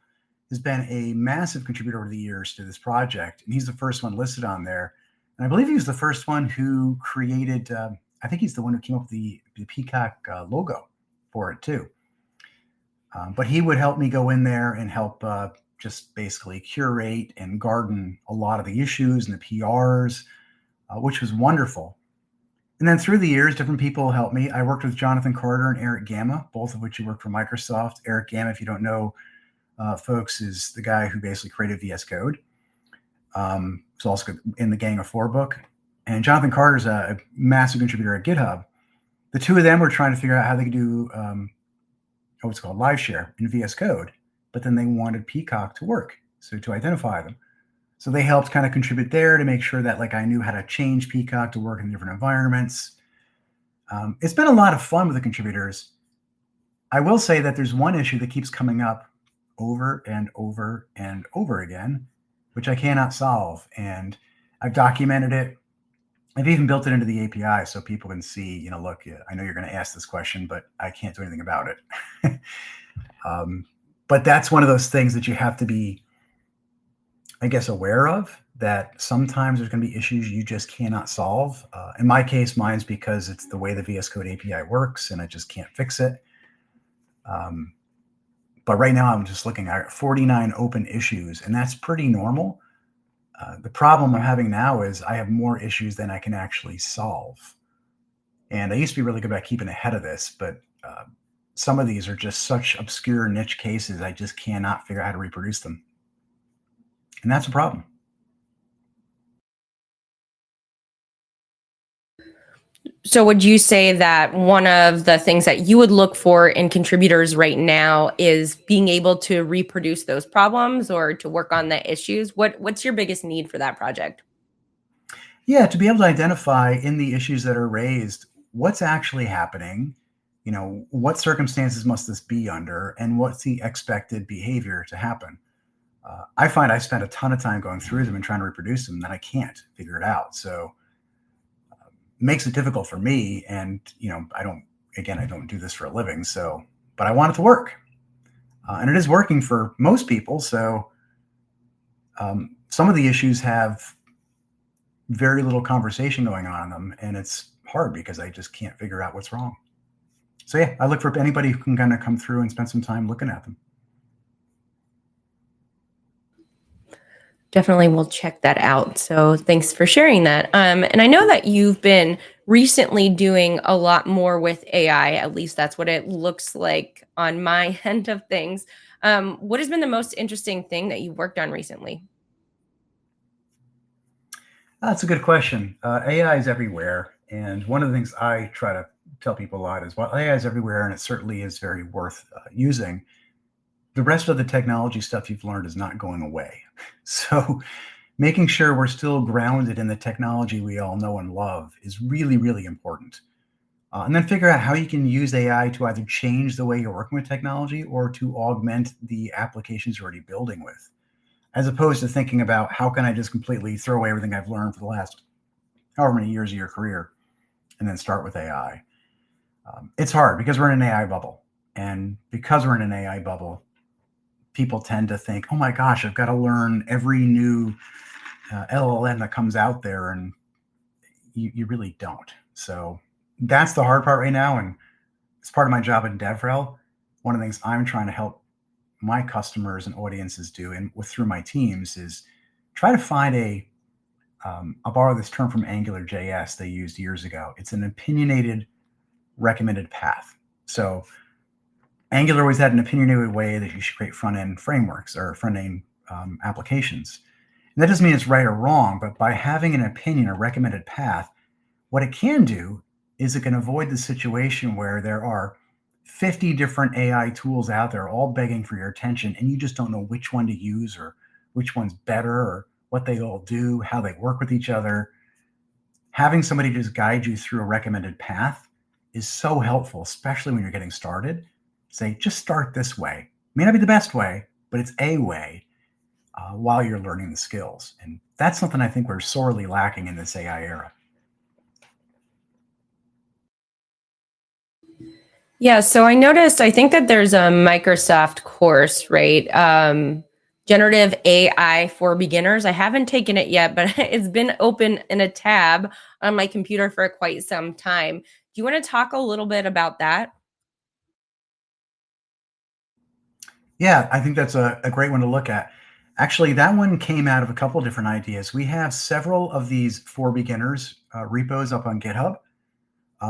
has been a massive contributor over the years to this project, and he's the first one listed on there. And I believe he was the first one who created, I think he's the one who came up with the Peacock logo for it too. But he would help me go in there and help just basically curate and garden a lot of the issues and the PRs, which was wonderful. And then through the years, different people helped me. I worked with Jonathan Carter and Eric Gamma, both of which who work for Microsoft. Eric Gamma, if you don't know, folks, is the guy who basically created VS Code. He's also in the Gang of Four book. And Jonathan Carter's a massive contributor at GitHub. The two of them were trying to figure out how they could do what's called live share in VS Code. but then they wanted Peacock to work, so to identify them. So they helped kind of contribute there to make sure that like I knew how to change Peacock to work in different environments. It's been a lot of fun with the contributors. I will say that there's one issue that keeps coming up over and over and over again, which I cannot solve. And I've documented it. I've even built it into the API so people can see, look, I know you're going to ask this question, but I can't do anything about it. But that's one of those things that you have to be, I guess, aware of, that sometimes there's going to be issues you just cannot solve. In my case, mine's because it's the way the VS Code API works and I just can't fix it. But right now I'm just looking at 49 open issues, and that's pretty normal. The problem I'm having now is I have more issues than I can actually solve. And I used to be really good at keeping ahead of this, but some of these are just such obscure niche cases, I just cannot figure out how to reproduce them. And that's a problem. So would you say that one of the things that you would look for in contributors right now is being able to reproduce those problems or to work on the issues? What's your biggest need for that project? Yeah, to be able to identify in the issues that are raised what's actually happening, what circumstances must this be under, and what's the expected behavior to happen. I find I spend a ton of time going through them and trying to reproduce them, and I can't figure it out. So it makes it difficult for me. And, I don't do this for a living. So, but I want it to work. And it is working for most people. So some of the issues have very little conversation going on in them. And it's hard because I just can't figure out what's wrong. So yeah, I look for anybody who can kind of come through and spend some time looking at them. Definitely will check that out. So thanks for sharing that. And I know that you've been recently doing a lot more with AI, at least that's what it looks like on my end of things. What has been the most interesting thing that you've worked on recently? That's a good question. AI is everywhere. And one of the things I try to tell people a lot is, well, AI is everywhere and it certainly is very worth using. The rest of the technology stuff you've learned is not going away. So making sure we're still grounded in the technology we all know and love is really, really important. And then figure out how you can use AI to either change the way you're working with technology or to augment the applications you're already building with, as opposed to thinking about how can I just completely throw away everything I've learned for the last however many years of your career and then start with AI. It's hard because we're in an AI bubble. And because we're in an AI bubble, people tend to think, oh my gosh, I've got to learn every new LLM that comes out there. And you really don't. So that's the hard part right now. And it's part of my job in DevRel. One of the things I'm trying to help my customers and audiences do and through my teams is try to find I'll borrow this term from AngularJS they used years ago. It's an opinionated recommended path. So Angular always had an opinionated way that you should create front-end frameworks or front-end applications. And that doesn't mean it's right or wrong, but by having an opinion, a recommended path, what it can do is it can avoid the situation where there are 50 different AI tools out there all begging for your attention, and you just don't know which one to use or which one's better or what they all do, how they work with each other. Having somebody just guide you through a recommended path is so helpful, especially when you're getting started. Say, just start this way. May not be the best way, but it's a way while you're learning the skills. And that's something I think we're sorely lacking in this AI era. Yeah, so I think that there's a Microsoft course, right? Generative AI for beginners. I haven't taken it yet, but it's been open in a tab on my computer for quite some time. Do you want to talk a little bit about that? Yeah, I think that's a great one to look at. Actually, that one came out of a couple of different ideas. We have several of these for beginners repos up on GitHub.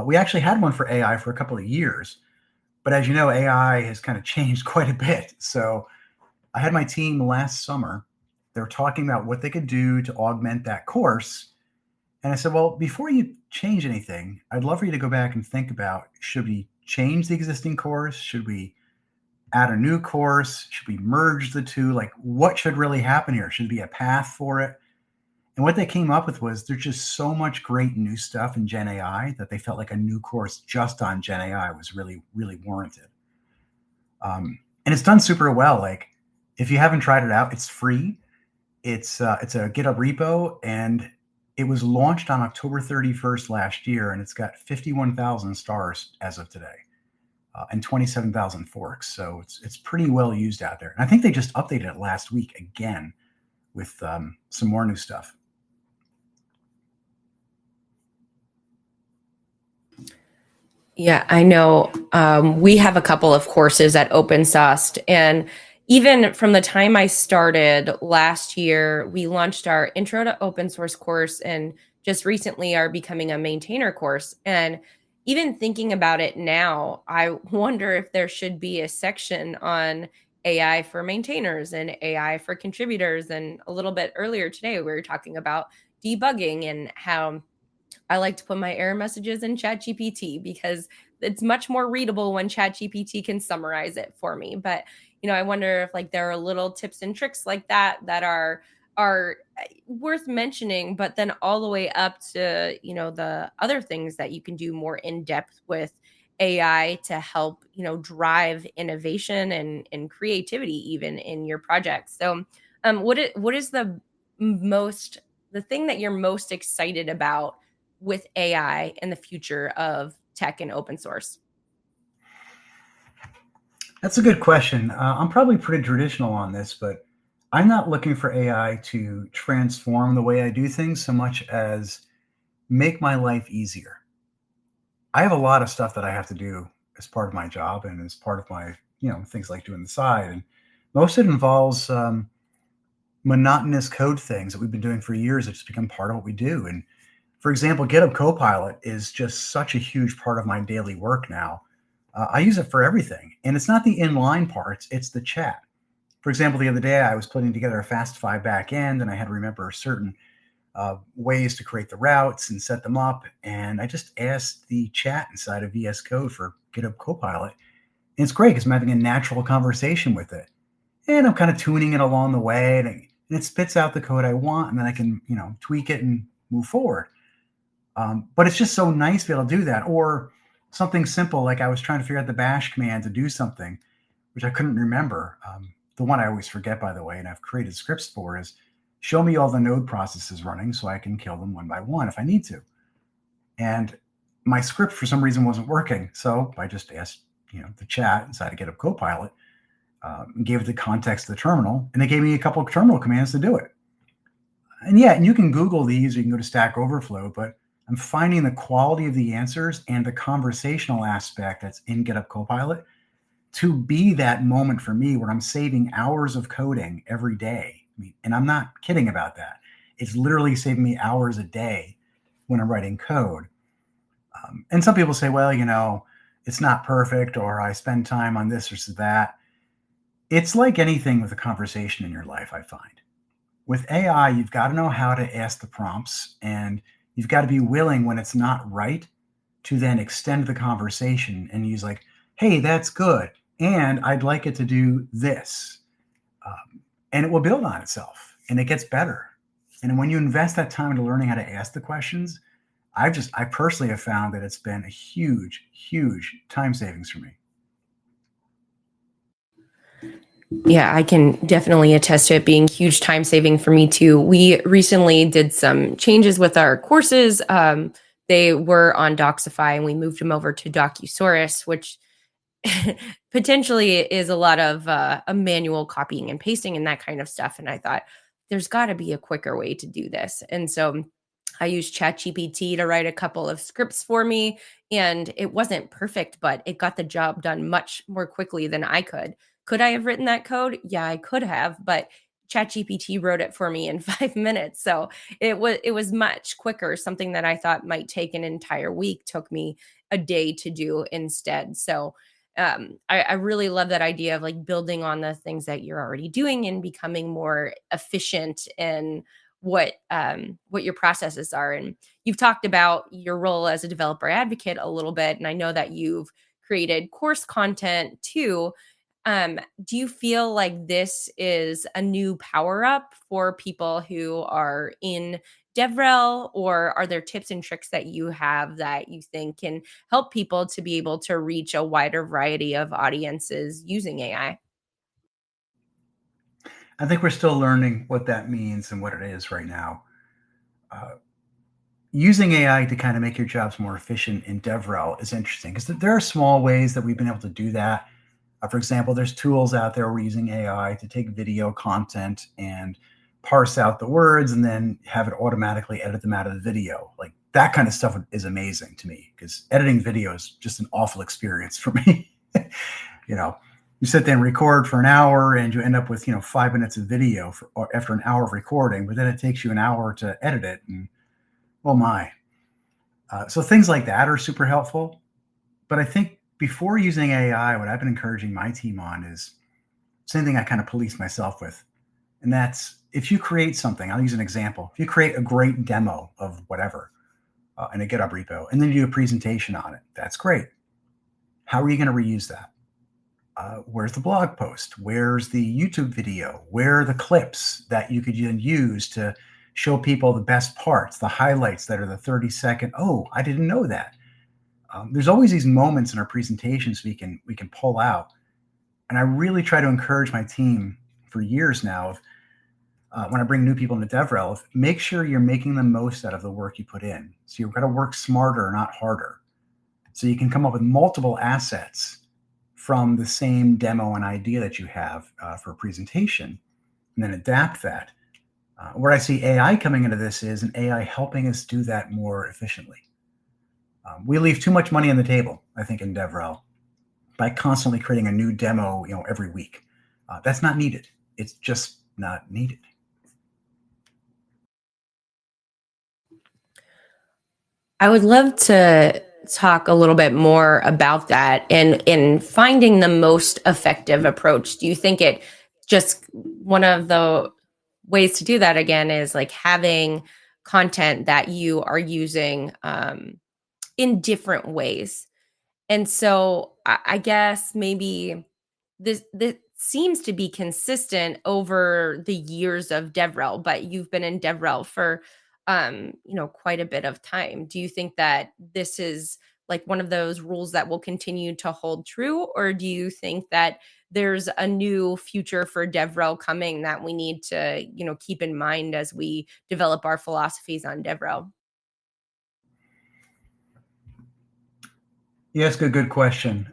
We actually had one for AI for a couple of years, but as you know, AI has kind of changed quite a bit. So I had my team last summer. They were talking about what they could do to augment that course. And I said, well, before you change anything, I'd love for you to go back and think about, should we change the existing course? Should we add a new course? Should we merge the two? Like, what should really happen here? Should there be a path for it? And what they came up with was there's just so much great new stuff in Gen AI that they felt like a new course just on Gen AI was really, really warranted. And it's done super well. Like, if you haven't tried it out, it's free. It's a GitHub repo, and it was launched on October 31st last year, and it's got 51,000 stars as of today, and 27,000 forks. So it's pretty well used out there. And I think they just updated it last week again with some more new stuff. Yeah, I know. We have a couple of courses at OpenSauced, and even from the time I started last year, we launched our Intro to Open Source course, and just recently our Becoming a Maintainer course. And even thinking about it now, I wonder if there should be a section on AI for maintainers and AI for contributors. And a little bit earlier today, we were talking about debugging and how I like to put my error messages in ChatGPT because it's much more readable when ChatGPT can summarize it for me. But I wonder if like there are little tips and tricks like that that are worth mentioning, but then all the way up to the other things that you can do more in depth with AI to help drive innovation and creativity even in your projects. So, what is the thing that you're most excited about with AI and the future of tech and open source? That's a good question. I'm probably pretty traditional on this, but I'm not looking for AI to transform the way I do things so much as make my life easier. I have a lot of stuff that I have to do as part of my job and as part of my, things like doing the side. And most of it involves monotonous code things that we've been doing for years that just become part of what we do. And for example, GitHub Copilot is just such a huge part of my daily work now. I use it for everything. And it's not the inline parts, it's the chat. For example, the other day I was putting together a Fastify backend and I had to remember certain ways to create the routes and set them up. And I just asked the chat inside of VS Code for GitHub Copilot. And it's great because I'm having a natural conversation with it. And I'm kind of tuning it along the way. And it spits out the code I want. And then I can, tweak it and move forward. But it's just so nice to be able to do that. Or something simple, like I was trying to figure out the bash command to do something, which I couldn't remember. The one I always forget, by the way, and I've created scripts for is show me all the node processes running so I can kill them one by one if I need to. And my script for some reason wasn't working. So I just asked, the chat inside of GitHub Copilot, and gave it the context of the terminal, and it gave me a couple of terminal commands to do it. And you can Google these, or you can go to Stack Overflow, but I'm finding the quality of the answers and the conversational aspect that's in GitHub Copilot to be that moment for me where I'm saving hours of coding every day. And I'm not kidding about that. It's literally saving me hours a day when I'm writing code. And some people say, well, it's not perfect, or I spend time on this or that. It's like anything with a conversation in your life, I find. With AI, you've got to know how to ask the prompts, and you've got to be willing when it's not right to then extend the conversation and use like, hey, that's good. And I'd like it to do this. And it will build on itself and it gets better. And when you invest that time into learning how to ask the questions, I personally have found that it's been a huge, huge time savings for me. Yeah, I can definitely attest to it being huge time saving for me too. We recently did some changes with our courses. They were on Docsify and we moved them over to Docusaurus, which potentially is a lot of a manual copying and pasting and that kind of stuff. And I thought there's got to be a quicker way to do this. And so I used ChatGPT to write a couple of scripts for me, and it wasn't perfect, but it got the job done much more quickly than I could. Could I have written that code? Yeah, I could have, but ChatGPT wrote it for me in 5 minutes. So it was much quicker. Something that I thought might take an entire week took me a day to do instead. So I really love that idea of like building on the things that you're already doing and becoming more efficient in what your processes are. And you've talked about your role as a developer advocate a little bit, and I know that you've created course content too. Do you feel like this is a new power up for people who are in DevRel, or are there tips and tricks that you have that you think can help people to be able to reach a wider variety of audiences using AI? I think we're still learning what that means and what it is right now. Uh, Using AI to kind of make your jobs more efficient in DevRel is interesting because there are small ways that we've been able to do that. For example, there's tools out there where we're using AI to take video content and parse out the words and then have it automatically edit them out of the video. Like that kind of stuff is amazing to me because editing video is just an awful experience for me. you know, you sit there and record for an hour and you end up with 5 minutes of video after an hour of recording, but then it takes you an hour to edit it, and oh my. So things like that are super helpful. But I think before using AI, what I've been encouraging my team on is same thing I kind of police myself with. And that's if you create something, I'll use an example. If you create a great demo of whatever in a GitHub repo, and then you do a presentation on it, that's great. How are you going to reuse that? Where's the blog post? Where's the YouTube video? Where are the clips that you could then use to show people the best parts, the highlights that are the 30-second, oh, I didn't know that. There's always these moments in our presentations we can pull out. And I really try to encourage my team for years now of when I bring new people into DevRel, make sure you're making the most out of the work you put in. So you've got to work smarter, not harder. So you can come up with multiple assets from the same demo and idea that you have for a presentation, and then adapt that. Where I see AI coming into this is an AI helping us do that more efficiently. We leave too much money on the table, I think, in DevRel by constantly creating a new demo, every week. That's not needed. It's just not needed. I would love to talk a little bit more about that and in finding the most effective approach. Do you think it just one of the ways to do that again is like having content that you are using in different ways? And so I guess maybe this seems to be consistent over the years of DevRel, but you've been in DevRel for quite a bit of time. Do you think that this is like one of those rules that will continue to hold true, or do you think that there's a new future for DevRel coming that we need to, keep in mind as we develop our philosophies on DevRel? Yes, good question.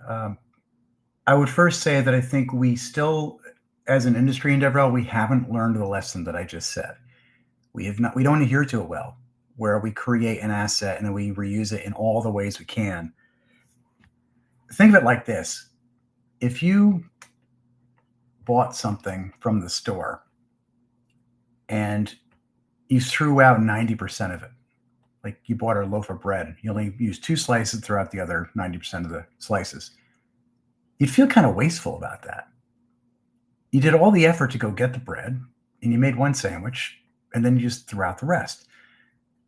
I would first say that I think we still, as an industry in DevRel, we haven't learned the lesson that I just said. We don't adhere to it well, where we create an asset and then we reuse it in all the ways we can. Think of it like this. If you bought something from the store and you threw out 90% of it, like you bought a loaf of bread, you only used 2 slices throughout the other 90% of the slices, you'd feel kind of wasteful about that. You did all the effort to go get the bread and you made one sandwich and then you just threw out the rest.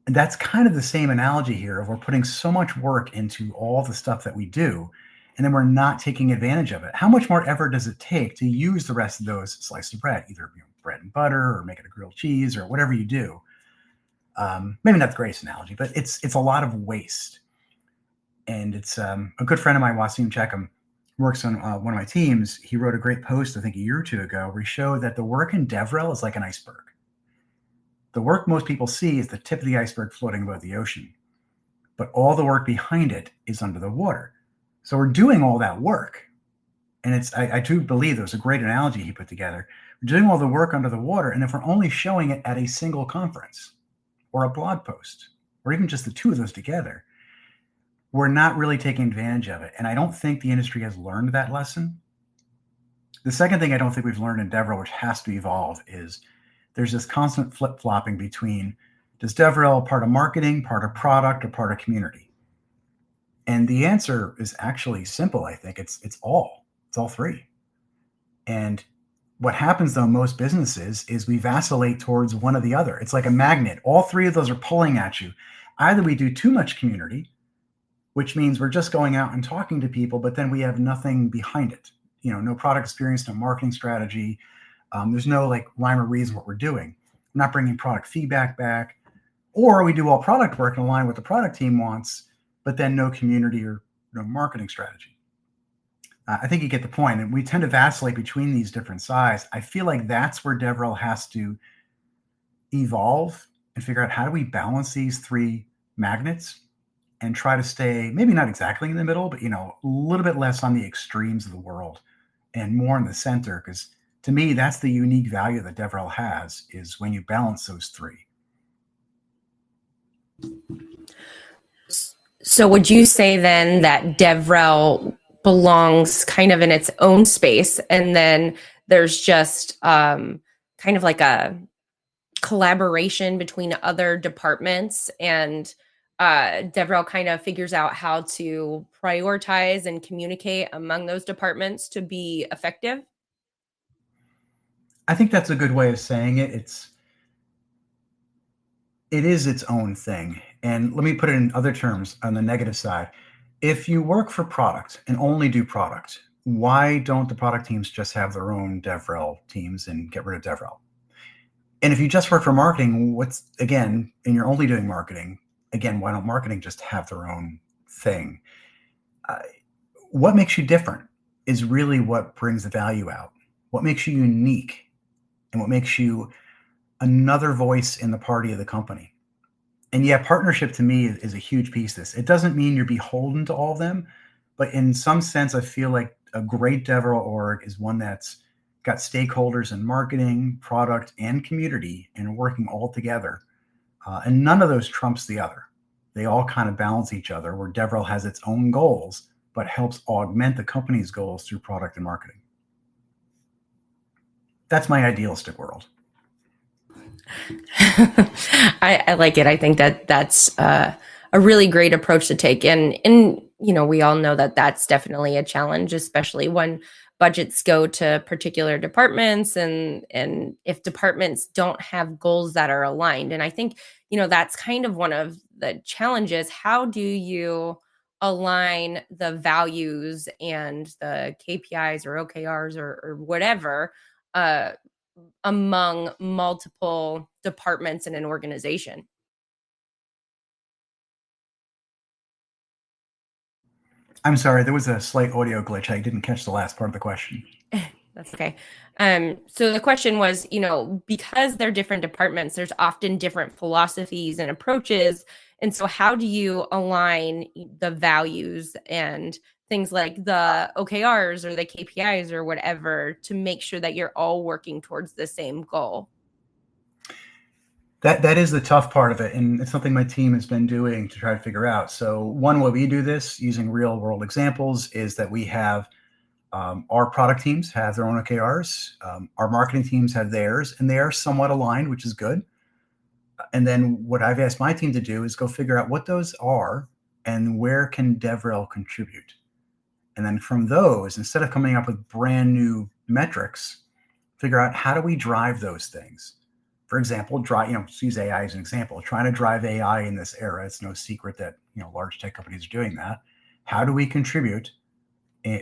And that's kind of the same analogy here of we're putting so much work into all the stuff that we do, and then we're not taking advantage of it. How much more effort does it take to use the rest of those slices of bread, either bread and butter or make it a grilled cheese or whatever you do? Maybe not the greatest analogy, but it's a lot of waste. And it's a good friend of mine, Wasim Checkham, works on one of my teams. He wrote a great post, I think a year or two ago, where he showed that the work in DevRel is like an iceberg. The work most people see is the tip of the iceberg floating above the ocean, but all the work behind it is under the water. So we're doing all that work. And I do believe there was a great analogy he put together. We're doing all the work under the water, and if we're only showing it at a single conference or a blog post, or even just the two of those together, we're not really taking advantage of it. And I don't think the industry has learned that lesson. The second thing I don't think we've learned in DevRel, which has to evolve, is there's this constant flip-flopping between, does DevRel part of marketing, part of product, or part of community? And the answer is actually simple, I think. It's all three. And what happens, though, most businesses is we vacillate towards one or the other. It's like a magnet. All three of those are pulling at you. Either we do too much community, which means we're just going out and talking to people, but then we have nothing behind it. no product experience, no marketing strategy. There's no like rhyme or reason what we're doing. We're not bringing product feedback back, or we do all product work and align what the product team wants, but then no community or no marketing strategy. I think you get the point, and we tend to vacillate between these different sides. I feel like that's where DevRel has to evolve and figure out how do we balance these three magnets and try to stay maybe not exactly in the middle, but a little bit less on the extremes of the world and more in the center. Because to me, that's the unique value that DevRel has, is when you balance those three. So would you say then that DevRel belongs kind of in its own space, and then there's just kind of like a collaboration between other departments, and DevRel kind of figures out how to prioritize and communicate among those departments to be effective? I think that's a good way of saying it. It is its own thing. And let me put it in other terms on the negative side. If you work for product and only do product, why don't the product teams just have their own DevRel teams and get rid of DevRel? And if you just work for marketing, and you're only doing marketing, again, why don't marketing just have their own thing? What makes you different is really what brings the value out. What makes you unique and what makes you another voice in the party of the company. And yeah, partnership to me is a huge piece of this. It doesn't mean you're beholden to all of them, but in some sense, I feel like a great DevRel org is one that's got stakeholders in marketing, product, and community, and working all together. And none of those trumps the other. They all kind of balance each other, where DevRel has its own goals, but helps augment the company's goals through product and marketing. That's my idealistic world. I like it. I think that's a really great approach to take. And we all know that that's definitely a challenge, especially when budgets go to particular departments, and if departments don't have goals that are aligned. And I think, that's kind of one of the challenges. How do you align the values and the KPIs or OKRs or whatever among multiple departments in an organization? I'm sorry, there was a slight audio glitch. I didn't catch the last part of the question. That's okay. So the question was, because they're different departments, there's often different philosophies and approaches. And so how do you align the values and things like the OKRs or the KPIs or whatever to make sure that you're all working towards the same goal? That is the tough part of it, and it's something my team has been doing to try to figure out. So one way we do this using real world examples is that we have our product teams have their own OKRs, our marketing teams have theirs, and they are somewhat aligned, which is good. And then what I've asked my team to do is go figure out what those are and where can DevRel contribute. And then from those, instead of coming up with brand new metrics, figure out how do we drive those things. For example, let's use AI as an example. Trying to drive AI in this era, it's no secret that large tech companies are doing that. How do we contribute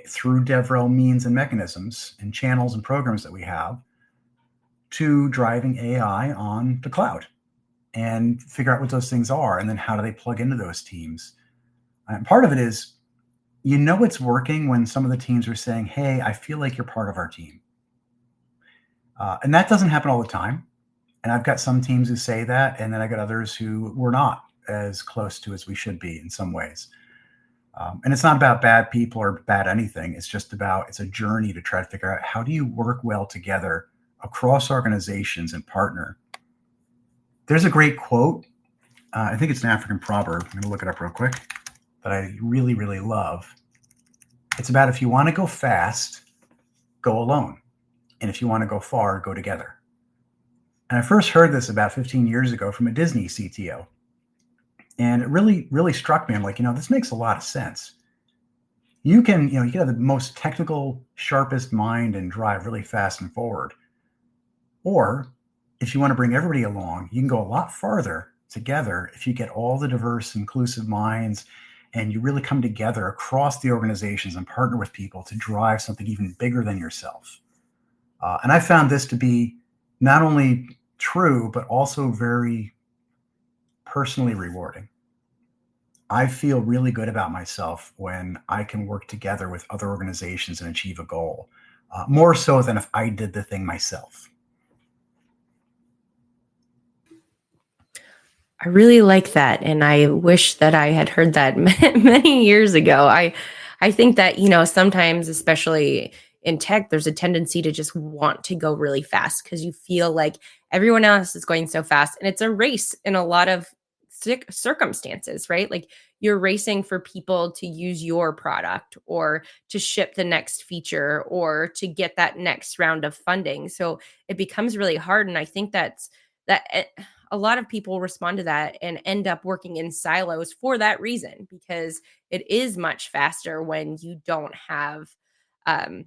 through DevRel means and mechanisms and channels and programs that we have to driving AI on the cloud, and figure out what those things are, and then how do they plug into those teams? And part of it is, it's working when some of the teams are saying, "Hey, I feel like you're part of our team," and that doesn't happen all the time. And I've got some teams who say that, and then I got others who we're not as close to as we should be in some ways. And it's not about bad people or bad anything. It's just it's a journey to try to figure out how do you work well together across organizations and partner. There's a great quote. I think it's an African proverb. I'm going to look it up real quick, that I really, really love. It's about, if you want to go fast, go alone. And if you want to go far, go together. And I first heard this about 15 years ago from a Disney CTO. And it really, really struck me. I'm like, this makes a lot of sense. You can have the most technical, sharpest mind and drive really fast and forward. Or if you want to bring everybody along, you can go a lot farther together if you get all the diverse, inclusive minds and you really come together across the organizations and partner with people to drive something even bigger than yourself. And I found this to be not only true, but also very personally rewarding. I feel really good about myself when I can work together with other organizations and achieve a goal, more so than if I did the thing myself. I really like that, and I wish that I had heard that many years ago. I think that, sometimes, especially in tech, there's a tendency to just want to go really fast because you feel like everyone else is going so fast, and it's a race in a lot of circumstances, right? Like you're racing for people to use your product or to ship the next feature or to get that next round of funding. So it becomes really hard, and I think that a lot of people respond to that and end up working in silos for that reason, because it is much faster when you don't have um,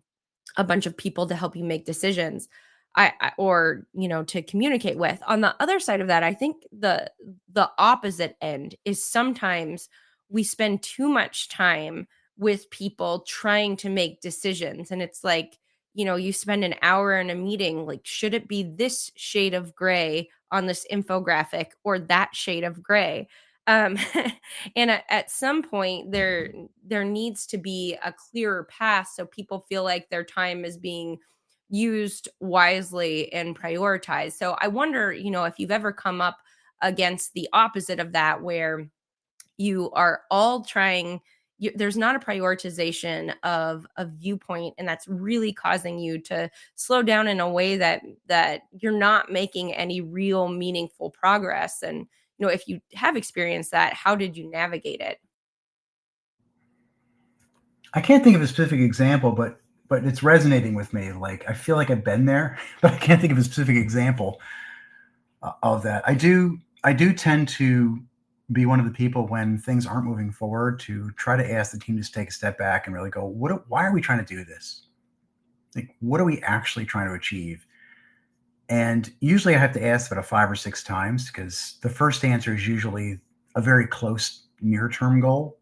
a bunch of people to help you make decisions, or to communicate with. On the other side of that, I think the opposite end is sometimes we spend too much time with people trying to make decisions, and it's like, you spend an hour in a meeting, like, should it be this shade of gray on this infographic or that shade of gray? um and at some point there needs to be a clearer path so people feel like their time is being used wisely and prioritized. So I wonder, if you've ever come up against the opposite of that, where you are all trying, there's not a prioritization of a viewpoint, and that's really causing you to slow down in a way that you're not making any real meaningful progress. And if you have experienced that, how did you navigate it? I can't think of a specific example, but it's resonating with me. Like I feel like I've been there, but I can't think of a specific example of that. I do tend to be one of the people when things aren't moving forward to try to ask the team to take a step back and really go, why are we trying to do this? Like, what are we actually trying to achieve? And usually I have to ask about 5 or 6 times because the first answer is usually a very close near-term goal.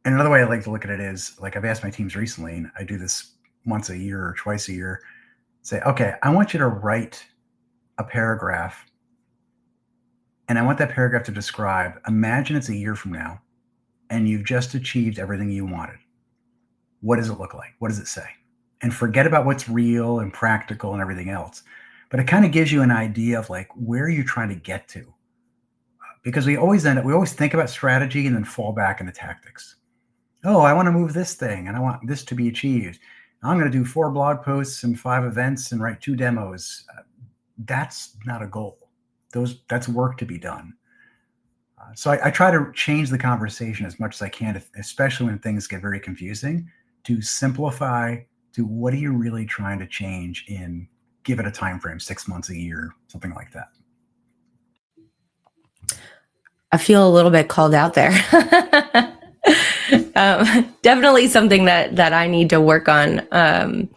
And another way I like to look at it is like I've asked my teams recently, and I do this once a year or twice a year, say, okay, I want you to write a paragraph, and I want that paragraph to describe, imagine it's a year from now and you've just achieved everything you wanted. What does it look like? What does it say? And forget about what's real and practical and everything else. But it kind of gives you an idea of like where you're trying to get to. Because we always think about strategy and then fall back into tactics. Oh, I want to move this thing and I want this to be achieved. I'm going to do 4 blog posts and 5 events and write 2 demos. That's not a goal. That's work to be done. So I try to change the conversation as much as I can, especially when things get very confusing, to simplify to what are you really trying to change in, give it a time frame, 6 months, a year, something like that. I feel a little bit called out there. Definitely something that I need to work on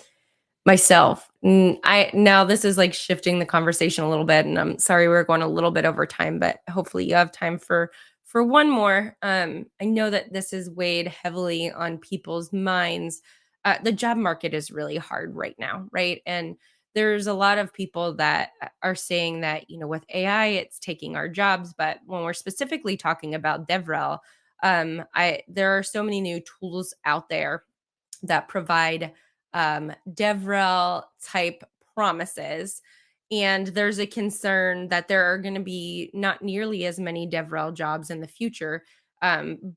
myself. Now this is like shifting the conversation a little bit, and I'm sorry we're going a little bit over time, but hopefully you have time for one more. I know that this is weighed heavily on people's minds. The job market is really hard right now, right? And there's a lot of people that are saying that, with AI, it's taking our jobs. But when we're specifically talking about DevRel, there are so many new tools out there that provide DevRel type promises. And there's a concern that there are going to be not nearly as many DevRel jobs in the future,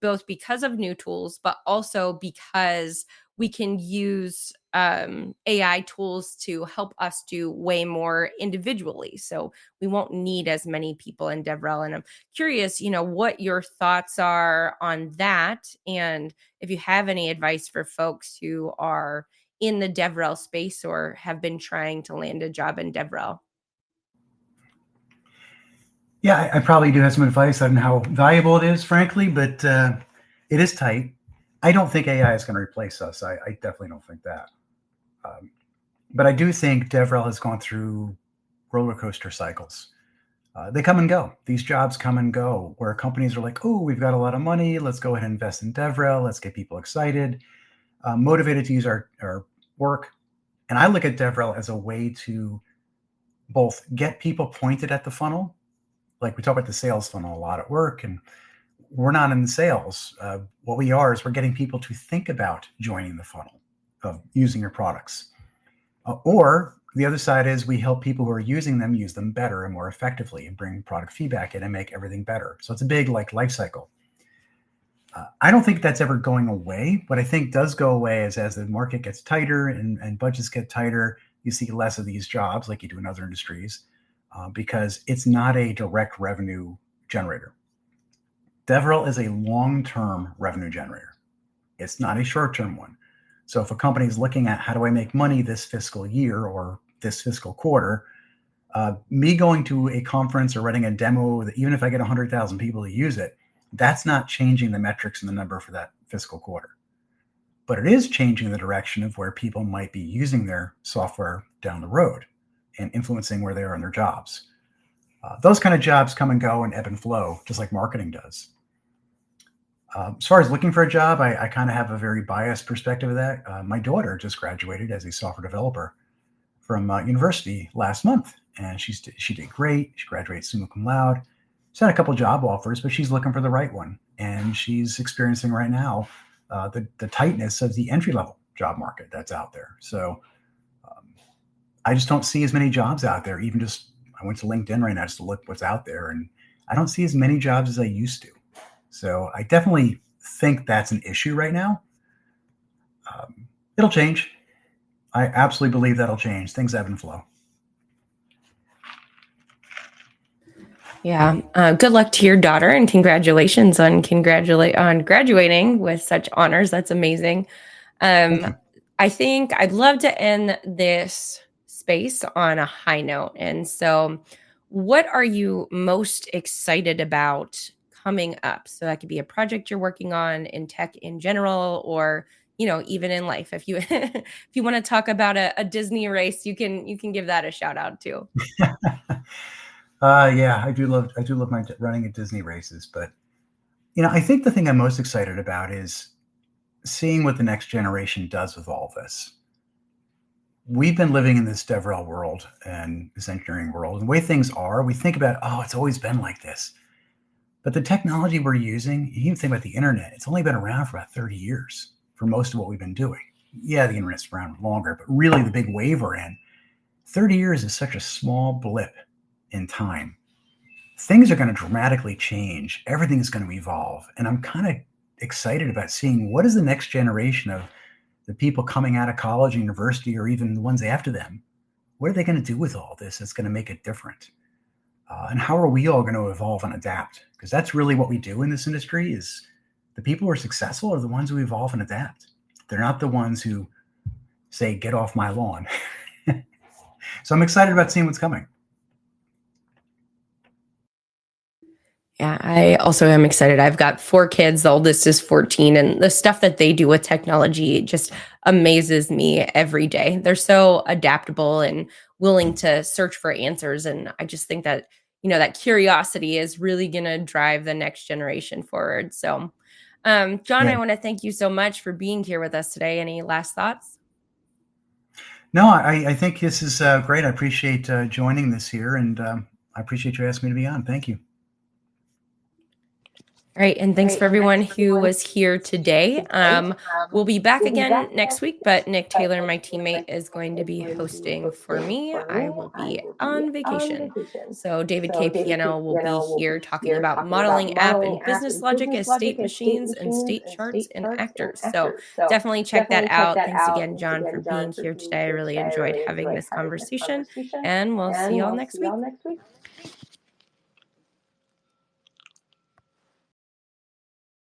both because of new tools, but also because we can use AI tools to help us do way more individually. So we won't need as many people in DevRel. And I'm curious, what your thoughts are on that. And if you have any advice for folks who are in the DevRel space or have been trying to land a job in DevRel. Yeah, I probably do have some advice on how valuable it is, frankly, but it is tight. I don't think AI is going to replace us. I definitely don't think that. But I do think DevRel has gone through roller coaster cycles. They come and go. These jobs come and go where companies are like, oh, we've got a lot of money. Let's go ahead and invest in DevRel. Let's get people excited, motivated to use our work. And I look at DevRel as a way to both get people pointed at the funnel. Like we talk about the sales funnel a lot at work, and we're not in the sales. What we are is we're getting people to think about joining the funnel of using your products. Or the other side is we help people who are using them use them better and more effectively and bring product feedback in and make everything better. So it's a big like life cycle. I don't think that's ever going away. What I think does go away is as the market gets tighter and budgets get tighter, you see less of these jobs like you do in other industries because it's not a direct revenue generator. DevRel is a long-term revenue generator. It's not a short-term one. So if a company is looking at how do I make money this fiscal year or this fiscal quarter, me going to a conference or running a demo, that even if I get 100,000 people to use it, that's not changing the metrics and the number for that fiscal quarter. But it is changing the direction of where people might be using their software down the road and influencing where they are in their jobs. Those kind of jobs come and go and ebb and flow, just like marketing does. As far as looking for a job, I kind of have a very biased perspective of that. My daughter just graduated as a software developer from university last month, and she did great. She graduated summa cum laude. She's had a couple job offers, but she's looking for the right one, and she's experiencing right now the tightness of the entry level job market that's out there. So I just don't see as many jobs out there. Even just I went to LinkedIn right now just to look what's out there, and I don't see as many jobs as I used to. So I definitely think that's an issue right now. It'll change. I absolutely believe that'll change. Things ebb and flow. Yeah. Good luck to your daughter and congratulations on graduating with such honors. That's amazing. I think I'd love to end this space on a high note. And so what are you most excited about coming up? So that could be a project you're working on in tech in general, or even in life. If you if you want to talk about a Disney race, you can give that a shout out too. Yeah, I do love my running at Disney races, but I think the thing I'm most excited about is seeing what the next generation does with all this. We've been living in this DevRel world and this engineering world, and the way things are, we think about, oh, it's always been like this. But the technology we're using, you even think about the internet, it's only been around for about 30 years for most of what we've been doing. Yeah, the internet's around longer, but really the big wave we're in, 30 years is such a small blip in time. Things are going to dramatically change. Everything is going to evolve. And I'm kind of excited about seeing what is the next generation of the people coming out of college, university, or even the ones after them. What are they going to do with all this that's going to make it different? And how are we all going to evolve and adapt? Because that's really what we do in this industry is the people who are successful are the ones who evolve and adapt. They're not the ones who say, get off my lawn. So I'm excited about seeing what's coming. Yeah, I also am excited. I've got 4 kids. The oldest is 14, and the stuff that they do with technology just amazes me every day. They're so adaptable and willing to search for answers. And I just think that, that curiosity is really going to drive the next generation forward. So, John, Yeah. I want to thank you so much for being here with us today. Any last thoughts? No, I think this is great. I appreciate joining this here, and I appreciate you asking me to be on. Thank you. All right. And thanks for everyone who was here today. We'll be back again next week, but Nick Taylor, my teammate, is going to be hosting for me. I will be on vacation. So David K. Piano will be here talking about modeling app and business logic as state machines and state charts and actors. So definitely check that out. Thanks again, John, for being here today. I really enjoyed having this conversation, and we'll see you all next week.